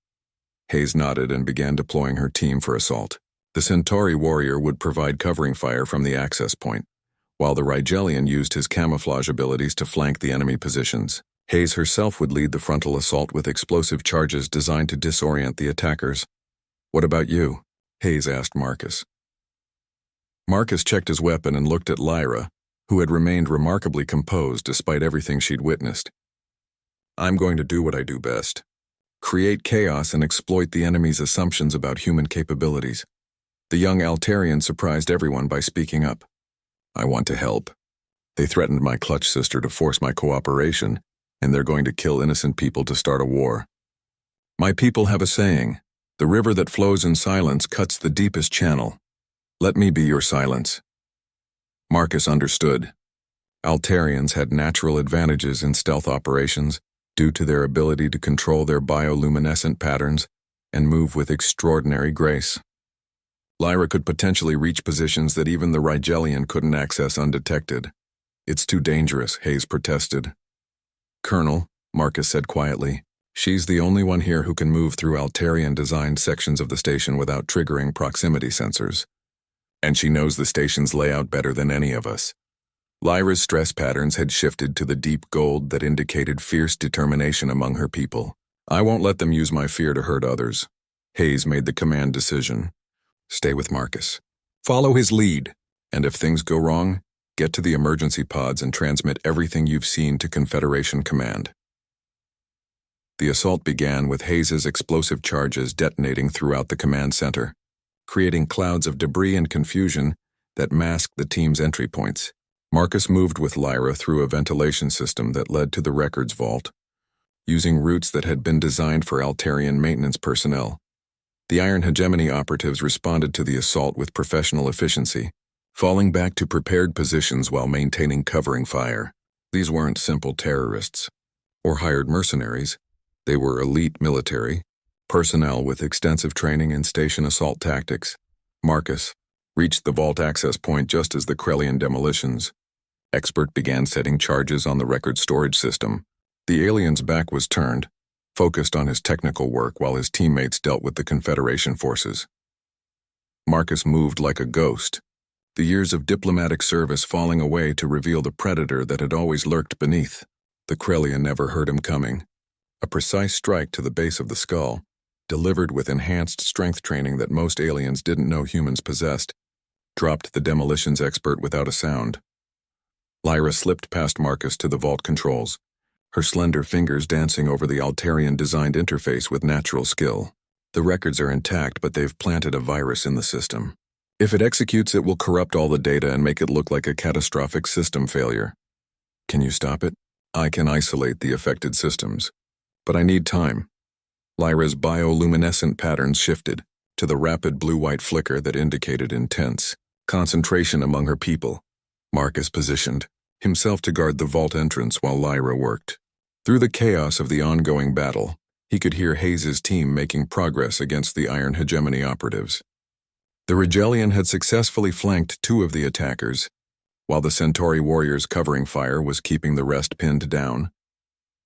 Hayes nodded and began deploying her team for assault. The Centauri warrior would provide covering fire from the access point, while the Rigelian used his camouflage abilities to flank the enemy positions. Hayes herself would lead the frontal assault with explosive charges designed to disorient the attackers. "What about you?" Hayes asked Marcus. Marcus checked his weapon and looked at Lyra, who had remained remarkably composed despite everything she'd witnessed. "I'm going to do what I do best. Create chaos and exploit the enemy's assumptions about human capabilities." The young Altarian surprised everyone by speaking up. "I want to help. They threatened my clutch sister to force my cooperation, and they're going to kill innocent people to start a war. My people have a saying, 'The river that flows in silence cuts the deepest channel.' Let me be your silence." Marcus understood. Altarians had natural advantages in stealth operations due to their ability to control their bioluminescent patterns and move with extraordinary grace. Lyra could potentially reach positions that even the Rigelian couldn't access undetected. "It's too dangerous," Hayes protested. "Colonel," Marcus said quietly, "she's the only one here who can move through Altarian-designed sections of the station without triggering proximity sensors. And she knows the station's layout better than any of us." Lyra's stress patterns had shifted to the deep gold that indicated fierce determination among her people. "I won't let them use my fear to hurt others." Hayes made the command decision. "Stay with Marcus. Follow his lead, and if things go wrong, get to the emergency pods and transmit everything you've seen to Confederation Command." The assault began with Hayes's explosive charges detonating throughout the command center, creating clouds of debris and confusion that masked the team's entry points. Marcus moved with Lyra through a ventilation system that led to the records vault, using routes that had been designed for Altarian maintenance personnel. The Iron Hegemony operatives responded to the assault with professional efficiency, falling back to prepared positions while maintaining covering fire. These weren't simple terrorists or hired mercenaries. They were elite military personnel with extensive training in station assault tactics. Marcus reached the vault access point just as the Krellian demolitions expert began setting charges on the record storage system. The alien's back was turned, focused on his technical work while his teammates dealt with the Confederation forces. Marcus moved like a ghost, the years of diplomatic service falling away to reveal the predator that had always lurked beneath. The Krellian never heard him coming. A precise strike to the base of the skull, delivered with enhanced strength training that most aliens didn't know humans possessed, dropped the demolitions expert without a sound. Lyra slipped past Marcus to the vault controls, her slender fingers dancing over the Altarian-designed interface with natural skill. "The records are intact, but they've planted a virus in the system. If it executes, it will corrupt all the data and make it look like a catastrophic system failure. Can you stop it? I can isolate the affected systems, but I need time." Lyra's bioluminescent patterns shifted to the rapid blue-white flicker that indicated intense concentration among her people. Marcus positioned himself to guard the vault entrance while Lyra worked. Through the chaos of the ongoing battle, he could hear Hayes's team making progress against the Iron Hegemony operatives. The Rigelian had successfully flanked 2 of the attackers, while the Centauri warrior's covering fire was keeping the rest pinned down.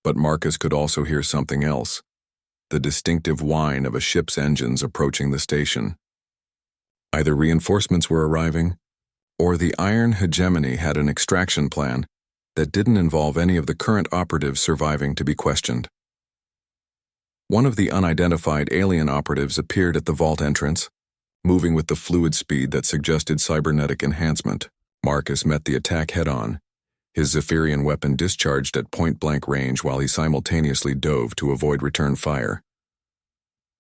But Marcus could also hear something else, the distinctive whine of a ship's engines approaching the station. Either reinforcements were arriving, or the Iron Hegemony had an extraction plan that didn't involve any of the current operatives surviving to be questioned. One of the unidentified alien operatives appeared at the vault entrance, moving with the fluid speed that suggested cybernetic enhancement. Marcus met the attack head-on, his Zephyrian weapon discharged at point-blank range while he simultaneously dove to avoid return fire.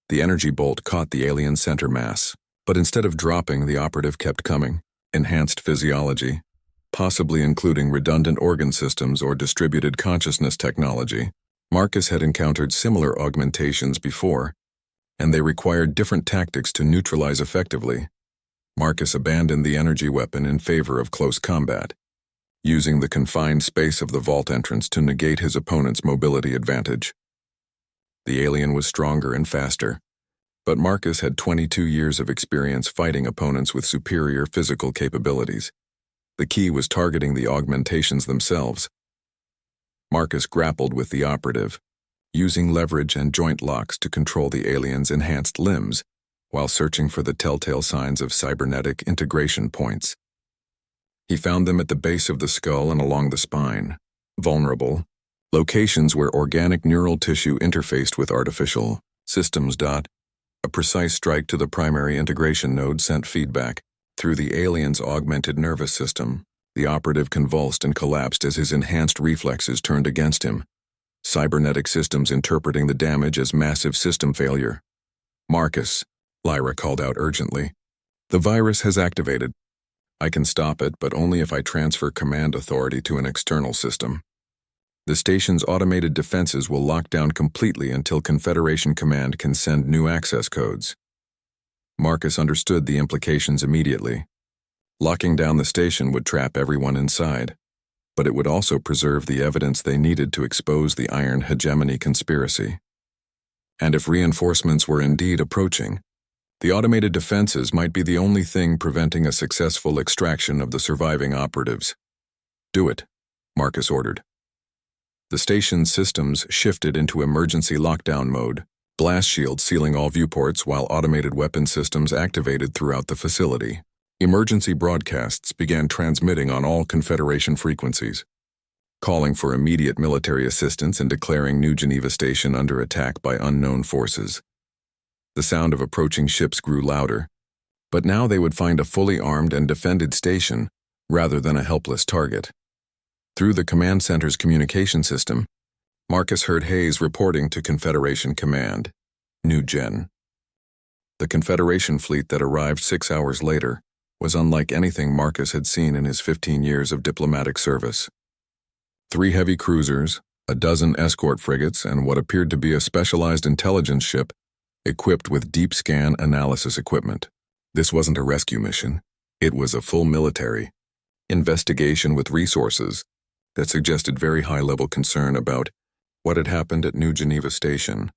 The energy bolt caught the alien center mass, but instead of dropping, the operative kept coming. Enhanced physiology, possibly including redundant organ systems or distributed consciousness technology. Marcus had encountered similar augmentations before, and they required different tactics to neutralize effectively. Marcus abandoned the energy weapon in favor of close combat, using the confined space of the vault entrance to negate his opponent's mobility advantage. The alien was stronger and faster, but Marcus had 22 years of experience fighting opponents with superior physical capabilities. The key was targeting the augmentations themselves. Marcus grappled with the operative, using leverage and joint locks to control the alien's enhanced limbs, while searching for the telltale signs of cybernetic integration points. He found them at the base of the skull and along the spine, vulnerable, locations where organic neural tissue interfaced with artificial systems. A precise strike to the primary integration node sent feedback through the alien's augmented nervous system. The operative convulsed and collapsed as his enhanced reflexes turned against him, cybernetic systems interpreting the damage as massive system failure. "Marcus," Lyra called out urgently. "The virus has activated. I can stop it, but only if I transfer command authority to an external system. The station's automated defenses will lock down completely until Confederation Command can send new access codes." Marcus understood the implications immediately. Locking down the station would trap everyone inside, but it would also preserve the evidence they needed to expose the Iron Hegemony conspiracy. And if reinforcements were indeed approaching, the automated defenses might be the only thing preventing a successful extraction of the surviving operatives. "Do it," Marcus ordered. The station's systems shifted into emergency lockdown mode, blast shields sealing all viewports while automated weapon systems activated throughout the facility. Emergency broadcasts began transmitting on all Confederation frequencies, calling for immediate military assistance and declaring New Geneva Station under attack by unknown forces. The sound of approaching ships grew louder, but now they would find a fully armed and defended station rather than a helpless target. Through the command center's communication system, Marcus heard Hayes reporting to Confederation Command, New Gen. The Confederation fleet that arrived 6 hours later was unlike anything Marcus had seen in his 15 years of diplomatic service. 3 heavy cruisers, a dozen escort frigates, and what appeared to be a specialized intelligence ship equipped with deep scan analysis equipment. This wasn't a rescue mission. It was a full military investigation with resources that suggested very high-level concern about what had happened at New Geneva Station.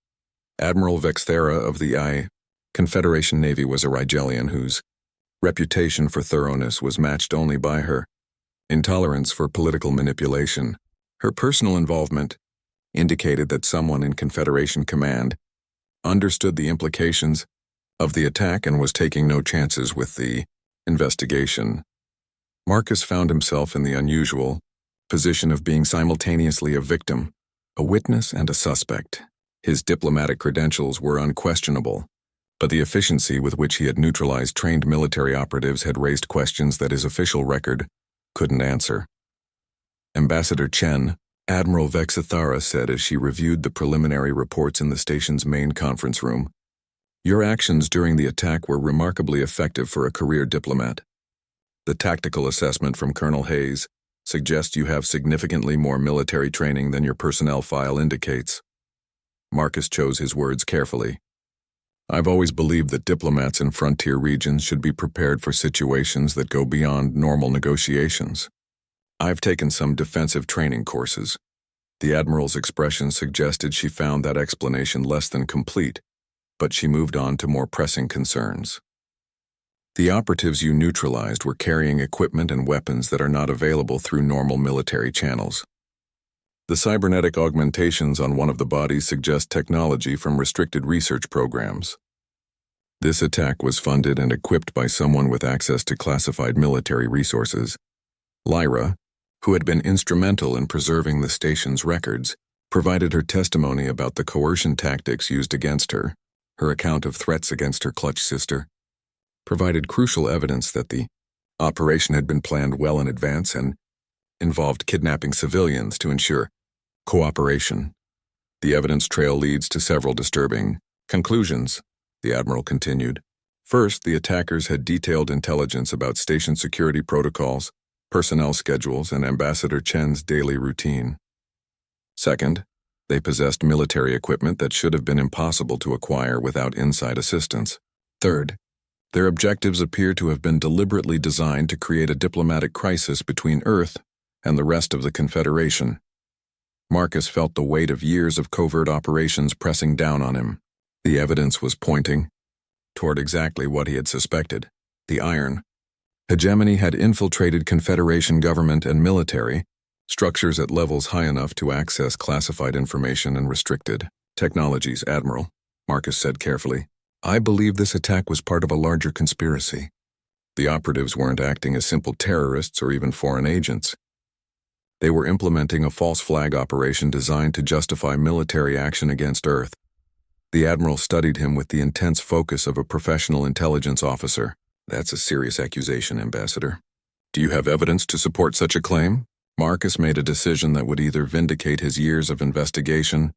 Admiral Vexthera of the Confederation Navy was a Rigelian whose reputation for thoroughness was matched only by her intolerance for political manipulation. Her personal involvement indicated that someone in Confederation Command understood the implications of the attack and was taking no chances with the investigation. Marcus found himself in the unusual position of being simultaneously a victim, a witness, and a suspect. His diplomatic credentials were unquestionable, but the efficiency with which he had neutralized trained military operatives had raised questions that his official record couldn't answer. Ambassador Chen, Admiral Vexithara said as she reviewed the preliminary reports in the station's main conference room, "Your actions during the attack were remarkably effective for a career diplomat. The tactical assessment from Colonel Hayes suggests you have significantly more military training than your personnel file indicates." Marcus chose his words carefully. "I've always believed that diplomats in frontier regions should be prepared for situations that go beyond normal negotiations. I've taken some defensive training courses." The Admiral's expression suggested she found that explanation less than complete, but she moved on to more pressing concerns. "The operatives you neutralized were carrying equipment and weapons that are not available through normal military channels. The cybernetic augmentations on one of the bodies suggest technology from restricted research programs. This attack was funded and equipped by someone with access to classified military resources. Lyra, who had been instrumental in preserving the station's records, provided her testimony about the coercion tactics used against her. Her account of threats against her clutch sister provided crucial evidence that the operation had been planned well in advance and involved kidnapping civilians to ensure cooperation. The evidence trail leads to several disturbing conclusions, the Admiral continued. First, the attackers had detailed intelligence about station security protocols, personnel schedules, and Ambassador Chen's daily routine. Second, They possessed military equipment that should have been impossible to acquire without inside assistance. Third, their objectives appear to have been deliberately designed to create a diplomatic crisis between Earth and the rest of the Confederation. Marcus felt the weight of years of covert operations pressing down on him. The evidence was pointing toward exactly what he had suspected. The Iron Hegemony had infiltrated Confederation government and military structures at levels high enough to access classified information and restricted technologies. Admiral, Marcus said carefully, I believe this attack was part of a larger conspiracy. The operatives weren't acting as simple terrorists or even foreign agents. They were implementing a false flag operation designed to justify military action against Earth. The Admiral studied him with the intense focus of a professional intelligence officer. That's a serious accusation, Ambassador. Do you have evidence to support such a claim? Marcus made a decision that would either vindicate his years of investigation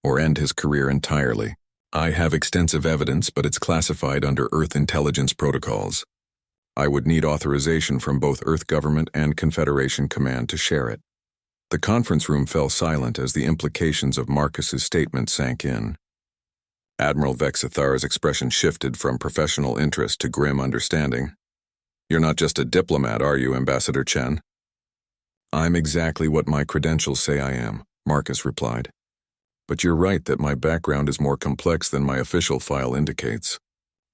or end his career entirely. I have extensive evidence, but it's classified under Earth intelligence protocols. I would need authorization from both Earth government and Confederation command to share it. The conference room fell silent as the implications of Marcus's statement sank in. Admiral Vexithara's expression shifted from professional interest to grim understanding. You're not just a diplomat, are you, Ambassador Chen? I'm exactly what my credentials say I am, Marcus replied. But you're right that my background is more complex than my official file indicates.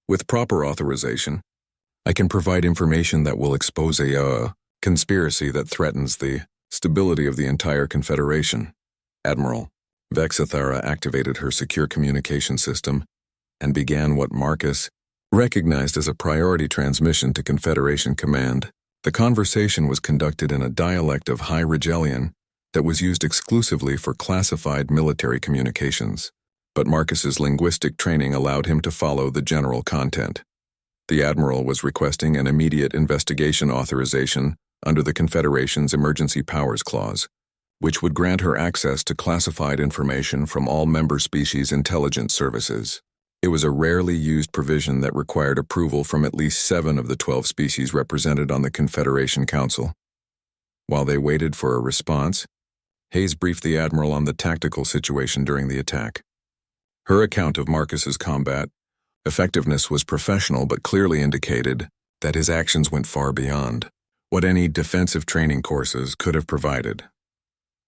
With proper authorization, I can provide information that will expose a conspiracy that threatens the stability of the entire Confederation. Admiral Vexithara activated her secure communication system and began what Marcus recognized as a priority transmission to Confederation command. The conversation was conducted in a dialect of High Regelian that was used exclusively for classified military communications, but Marcus's linguistic training allowed him to follow the general content. The Admiral was requesting an immediate investigation authorization under the Confederation's Emergency Powers Clause, which would grant her access to classified information from all member species intelligence services. It was a rarely used provision that required approval from at least 7 of the 12 species represented on the Confederation Council. While they waited for a response, Hayes briefed the Admiral on the tactical situation during the attack. Her account of Marcus's combat effectiveness was professional but clearly indicated that his actions went far beyond what any defensive training courses could have provided.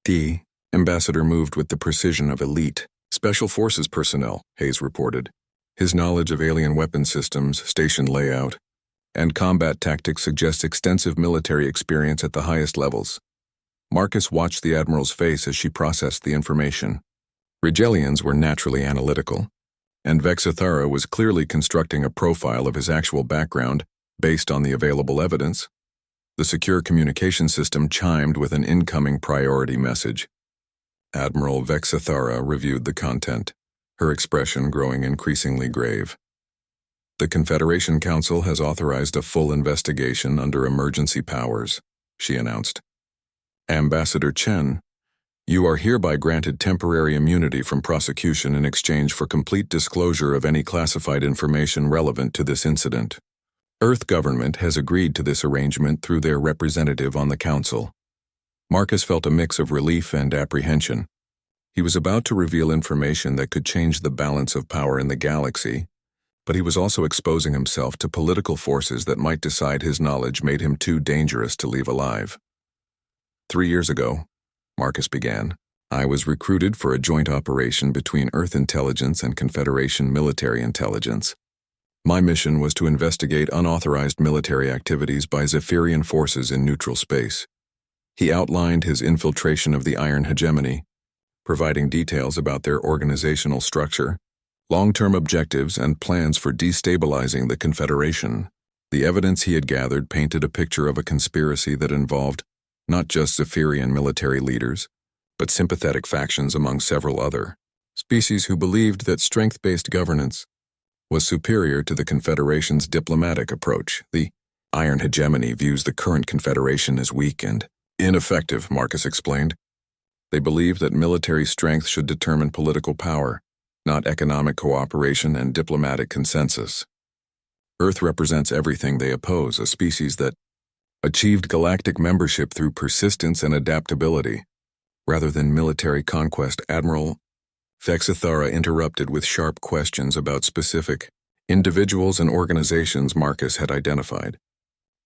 The Ambassador moved with the precision of elite Special Forces personnel, Hayes reported. His knowledge of alien weapon systems, station layout, and combat tactics suggests extensive military experience at the highest levels. Marcus watched the Admiral's face as she processed the information. Regelians were naturally analytical, and Vexithara was clearly constructing a profile of his actual background based on the available evidence. The secure communication system chimed with an incoming priority message. Admiral Vexithara reviewed the content, her expression growing increasingly grave. The Confederation Council has authorized a full investigation under emergency powers, she announced. Ambassador Chen, you are hereby granted temporary immunity from prosecution in exchange for complete disclosure of any classified information relevant to this incident. Earth government has agreed to this arrangement through their representative on the council. Marcus felt a mix of relief and apprehension. He was about to reveal information that could change the balance of power in the galaxy, but he was also exposing himself to political forces that might decide his knowledge made him too dangerous to leave alive. 3 years ago, Marcus began, I was recruited for a joint operation between Earth intelligence and Confederation military intelligence. My mission was to investigate unauthorized military activities by Zephyrian forces in neutral space. He outlined his infiltration of the Iron Hegemony, providing details about their organizational structure, long-term objectives, and plans for destabilizing the Confederation. The evidence he had gathered painted a picture of a conspiracy that involved not just Zephyrian military leaders, but sympathetic factions among several other species who believed that strength-based governance was superior to the Confederation's diplomatic approach. The Iron Hegemony views the current Confederation as weak and ineffective, Marcus explained. They believe that military strength should determine political power, not economic cooperation and diplomatic consensus. Earth represents everything they oppose, a species that achieved galactic membership through persistence and adaptability. rather than military conquest. Admiral Vexithara interrupted with sharp questions about specific individuals and organizations Marcus had identified.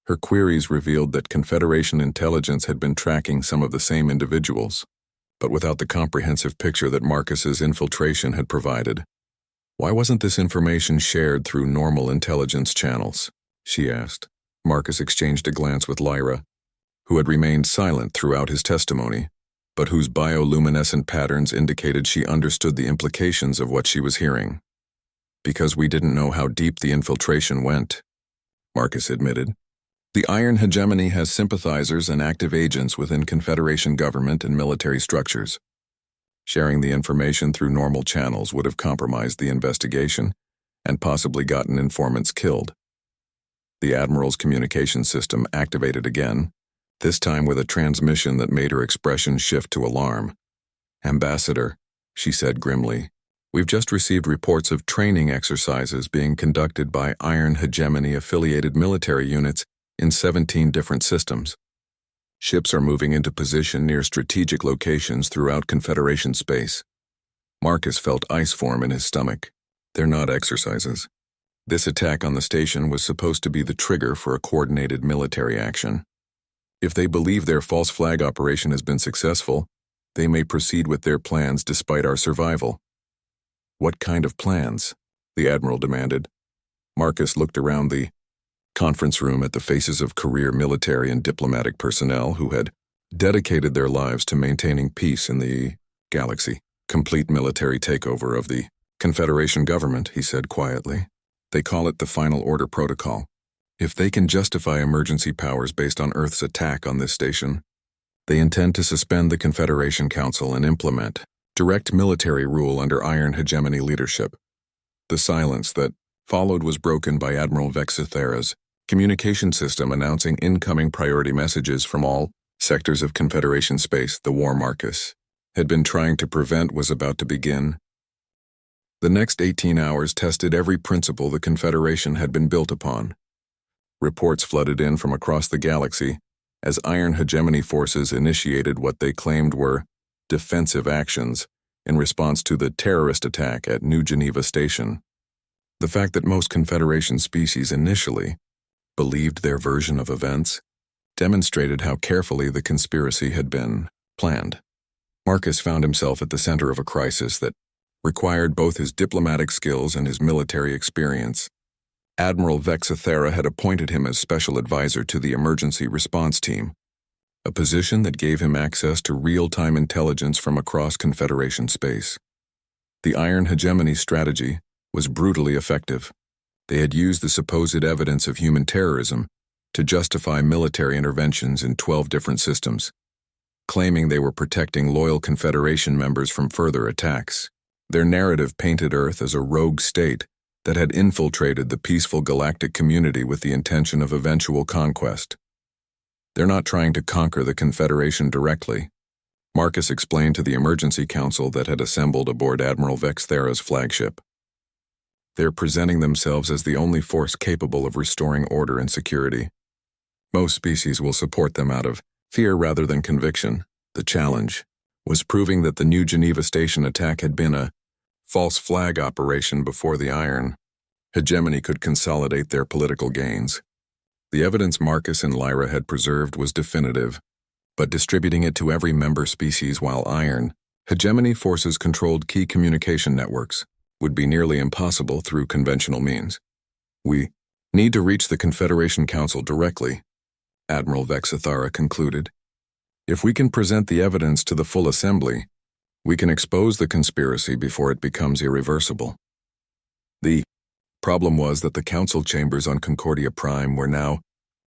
Her queries revealed that Confederation intelligence had been tracking some of the same individuals, but without the comprehensive picture that Marcus's infiltration had provided. Why wasn't this information shared through normal intelligence channels? She asked. Marcus exchanged a glance with Lyra, who had remained silent throughout his testimony, but whose bioluminescent patterns indicated she understood the implications of what she was hearing. Because we didn't know how deep the infiltration went, Marcus admitted. The Iron Hegemony has sympathizers and active agents within Confederation government and military structures. Sharing the information through normal channels would have compromised the investigation and possibly gotten informants killed. The Admiral's communication system activated again, this time with a transmission that made her expression shift to alarm. "Ambassador," she said grimly, "we've just received reports of training exercises being conducted by Iron Hegemony-affiliated military units in 17 different systems. Ships are moving into position near strategic locations throughout Confederation space." Marcus felt ice form in his stomach. "They're not exercises. This attack on the station was supposed to be the trigger for a coordinated military action. If they believe their false flag operation has been successful, they may proceed with their plans despite our survival." "What kind of plans?" the Admiral demanded. Marcus looked around the conference room at the faces of career military and diplomatic personnel who had dedicated their lives to maintaining peace in the galaxy. "Complete military takeover of the Confederation government," he said quietly. "They call it the Final Order Protocol. If they can justify emergency powers based on Earth's attack on this station, they intend to suspend the Confederation Council and implement direct military rule under Iron Hegemony leadership." The silence that followed was broken by Admiral Vexithara's communication system announcing incoming priority messages from all sectors of Confederation space. The war Marcus had been trying to prevent was about to begin. The next 18 hours tested every principle the Confederation had been built upon. Reports flooded in from across the galaxy as Iron Hegemony forces initiated what they claimed were defensive actions in response to the terrorist attack at New Geneva Station. The fact that most Confederation species initially believed their version of events demonstrated how carefully the conspiracy had been planned. Marcus found himself at the center of a crisis that required both his diplomatic skills and his military experience. Admiral Vexithara had appointed him as special advisor to the emergency response team, a position that gave him access to real-time intelligence from across Confederation space. The Iron Hegemony strategy was brutally effective. They had used the supposed evidence of human terrorism to justify military interventions in 12 different systems, claiming they were protecting loyal Confederation members from further attacks. Their narrative painted Earth as a rogue state that had infiltrated the peaceful galactic community with the intention of eventual conquest. "They're not trying to conquer the Confederation directly," Marcus explained to the emergency council that had assembled aboard Admiral Vexithara's flagship. "They're presenting themselves as the only force capable of restoring order and security. Most species will support them out of fear rather than conviction. The challenge was proving that the New Geneva Station attack had been a false flag operation before the Iron Hegemony could consolidate their political gains. The evidence Marcus and Lyra had preserved was definitive, but distributing it to every member species while Iron Hegemony forces controlled key communication networks would be nearly impossible through conventional means. "We need to reach the Confederation Council directly," Admiral Vexithara concluded. "If we can present the evidence to the full assembly, we can expose the conspiracy before it becomes irreversible." The problem was that the council chambers on Concordia Prime were now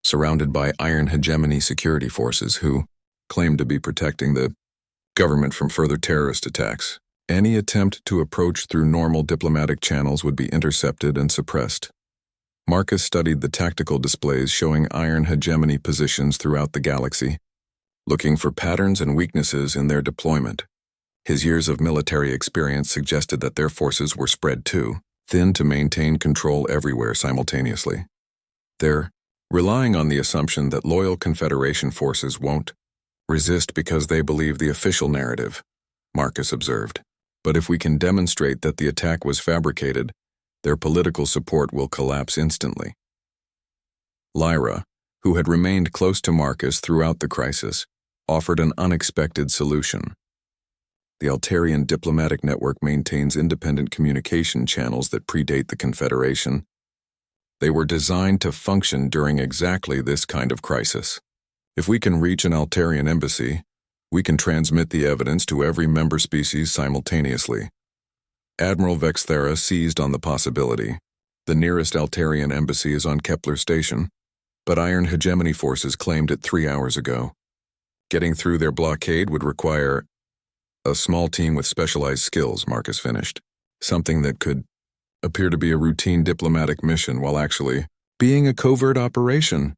surrounded by Iron Hegemony security forces who claimed to be protecting the government from further terrorist attacks. Any attempt to approach through normal diplomatic channels would be intercepted and suppressed. Marcus studied the tactical displays showing Iron Hegemony positions throughout the galaxy, looking for patterns and weaknesses in their deployment. His years of military experience suggested that their forces were spread too thin to maintain control everywhere simultaneously. They're relying on the assumption that loyal Confederation forces won't Resist because they believe the official narrative, Marcus observed. But if we can demonstrate that the attack was fabricated, their political support will collapse instantly. Lyra, who had remained close to Marcus throughout the crisis, offered an unexpected solution. The Altarian diplomatic network maintains independent communication channels that predate the Confederation. They were designed to function during exactly this kind of crisis. If we can reach an Altarian embassy, we can transmit the evidence to every member species simultaneously. Admiral Vexthera seized on the possibility. The nearest Altarian embassy is on Kepler Station, but Iron Hegemony forces claimed it 3 hours ago. Getting through their blockade would require a small team with specialized skills, Marcus finished. Something that could appear to be a routine diplomatic mission while actually being a covert operation.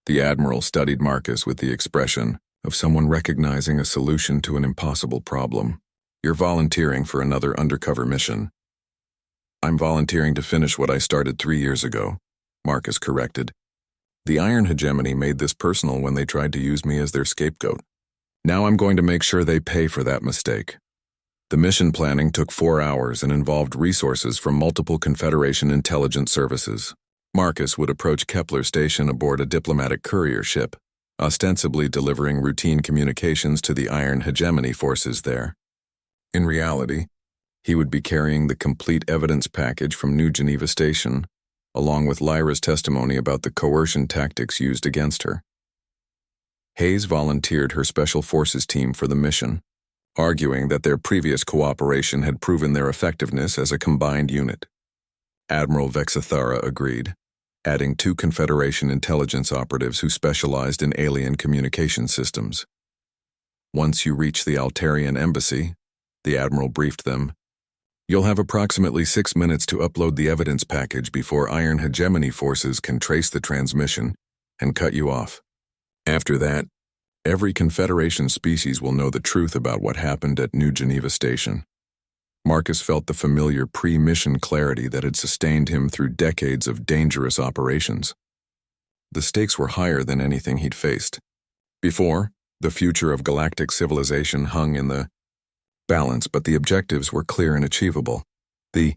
The Admiral studied Marcus with the expression of someone recognizing a solution to an impossible problem. You're volunteering for another undercover mission. I'm volunteering to finish what I started 3 years ago, Marcus corrected. The Iron Hegemony made this personal when they tried to use me as their scapegoat. Now I'm going to make sure they pay for that mistake. The mission planning took 4 hours and involved resources from multiple Confederation intelligence services. Marcus would approach Kepler Station aboard a diplomatic courier ship, ostensibly delivering routine communications to the Iron Hegemony forces there. In reality, he would be carrying the complete evidence package from New Geneva Station, along with Lyra's testimony about the coercion tactics used against her. Hayes volunteered her Special Forces team for the mission, arguing that their previous cooperation had proven their effectiveness as a combined unit. Admiral Vexthera agreed, adding 2 Confederation intelligence operatives who specialized in alien communication systems. Once you reach the Altarian embassy, the Admiral briefed them, you'll have approximately 6 minutes to upload the evidence package before Iron Hegemony forces can trace the transmission and cut you off. After that, every Confederation species will know the truth about what happened at New Geneva Station. Marcus felt the familiar pre-mission clarity that had sustained him through decades of dangerous operations. The stakes were higher than anything he'd faced. Before, the future of galactic civilization hung in the balance, but the objectives were clear and achievable. The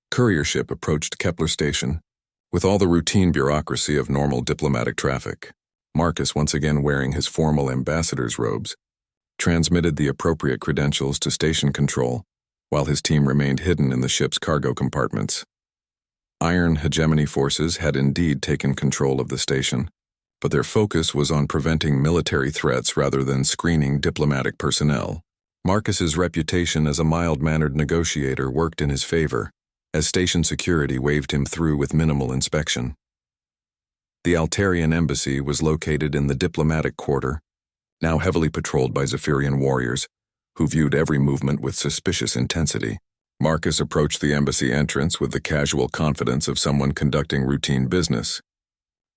courier ship approached Kepler Station with all the routine bureaucracy of normal diplomatic traffic. Marcus, once again wearing his formal ambassador's robes, transmitted the appropriate credentials to station control, while his team remained hidden in the ship's cargo compartments. Iron Hegemony forces had indeed taken control of the station, but their focus was on preventing military threats rather than screening diplomatic personnel. Marcus's reputation as a mild-mannered negotiator worked in his favor, as station security waved him through with minimal inspection. The Altarian embassy was located in the diplomatic quarter, now heavily patrolled by Zephyrian warriors, who viewed every movement with suspicious intensity. Marcus approached the embassy entrance with the casual confidence of someone conducting routine business,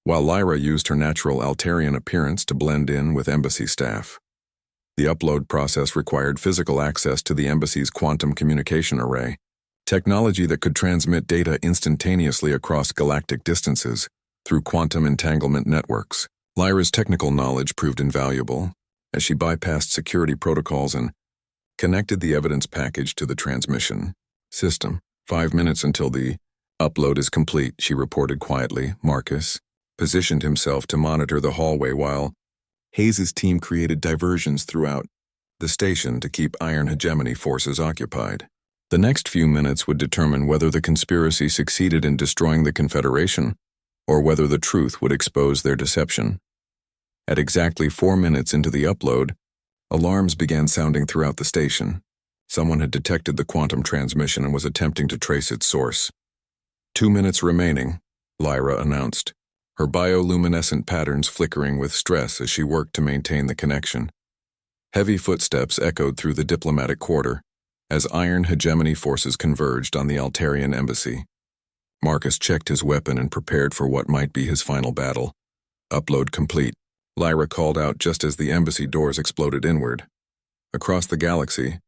while Lyra used her natural Altarian appearance to blend in with embassy staff. The upload process required physical access to the embassy's quantum communication array, technology that could transmit data instantaneously across galactic distances through quantum entanglement networks. Lyra's technical knowledge proved invaluable, as she bypassed security protocols and connected the evidence package to the transmission system. 5 minutes until the upload is complete, she reported quietly. Marcus positioned himself to monitor the hallway while Hayes' team created diversions throughout the station to keep Iron Hegemony forces occupied. The next few minutes would determine whether the conspiracy succeeded in destroying the Confederation, or whether the truth would expose their deception. At exactly 4 minutes into the upload, alarms began sounding throughout the station. Someone had detected the quantum transmission and was attempting to trace its source. 2 minutes remaining, Lyra announced, her bioluminescent patterns flickering with stress as she worked to maintain the connection. Heavy footsteps echoed through the diplomatic quarter as Iron Hegemony forces converged on the Altarian embassy. Marcus checked his weapon and prepared for what might be his final battle. Upload complete, Lyra called out just as the embassy doors exploded inward. Across the galaxy,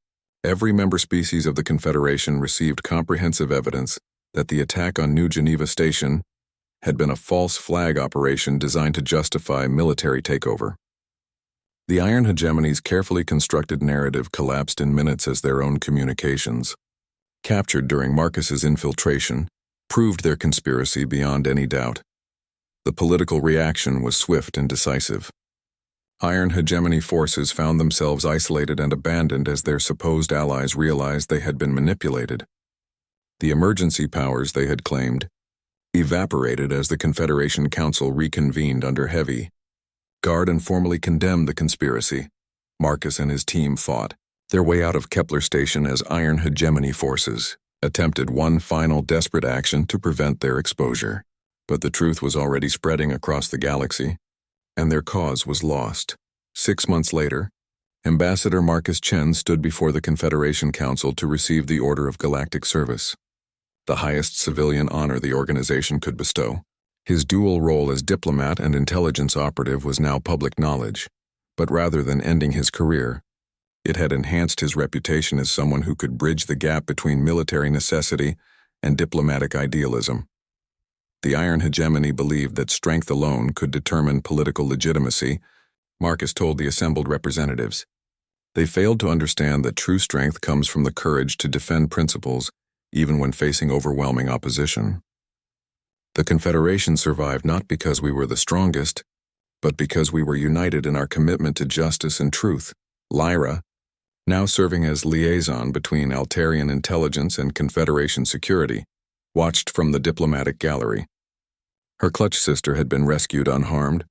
every member species of the Confederation received comprehensive evidence that the attack on New Geneva Station had been a false flag operation designed to justify military takeover. The Iron Hegemony's carefully constructed narrative collapsed in minutes as their own communications, captured during Marcus's infiltration, proved their conspiracy beyond any doubt. The political reaction was swift and decisive. Iron Hegemony forces found themselves isolated and abandoned as their supposed allies realized they had been manipulated. The emergency powers they had claimed evaporated as the Confederation Council reconvened under heavy guard and formally condemned the conspiracy. Marcus and his team fought their way out of Kepler Station as Iron Hegemony forces attempted one final desperate action to prevent their exposure. But the truth was already spreading across the galaxy, and their cause was lost. 6 months later, Ambassador Marcus Chen stood before the Confederation Council to receive the Order of Galactic Service, the highest civilian honor the organization could bestow. His dual role as diplomat and intelligence operative was now public knowledge, but rather than ending his career, it had enhanced his reputation as someone who could bridge the gap between military necessity and diplomatic idealism. The Iron Hegemony believed that strength alone could determine political legitimacy, Marcus told the assembled representatives. They failed to understand that true strength comes from the courage to defend principles, even when facing overwhelming opposition. The Confederation survived not because we were the strongest, but because we were united in our commitment to justice and truth. Lyra, now serving as liaison between Altarian intelligence and Confederation security, watched from the diplomatic gallery. Her clutch sister had been rescued unharmed,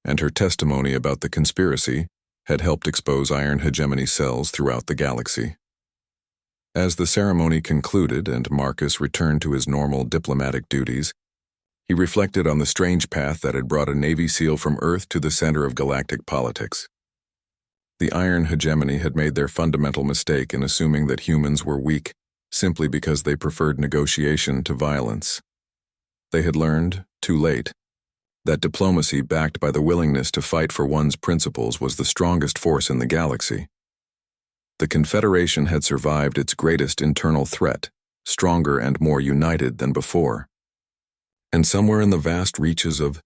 and her testimony about the conspiracy had helped expose Iron Hegemony cells throughout the galaxy. As the ceremony concluded and Marcus returned to his normal diplomatic duties, he reflected on the strange path that had brought a Navy SEAL from Earth to the center of galactic politics. The Iron Hegemony had made their fundamental mistake in assuming that humans were weak simply because they preferred negotiation to violence. They had learned, too late, that diplomacy backed by the willingness to fight for one's principles was the strongest force in the galaxy. The Confederation had survived its greatest internal threat, stronger and more united than before. And somewhere in the vast reaches of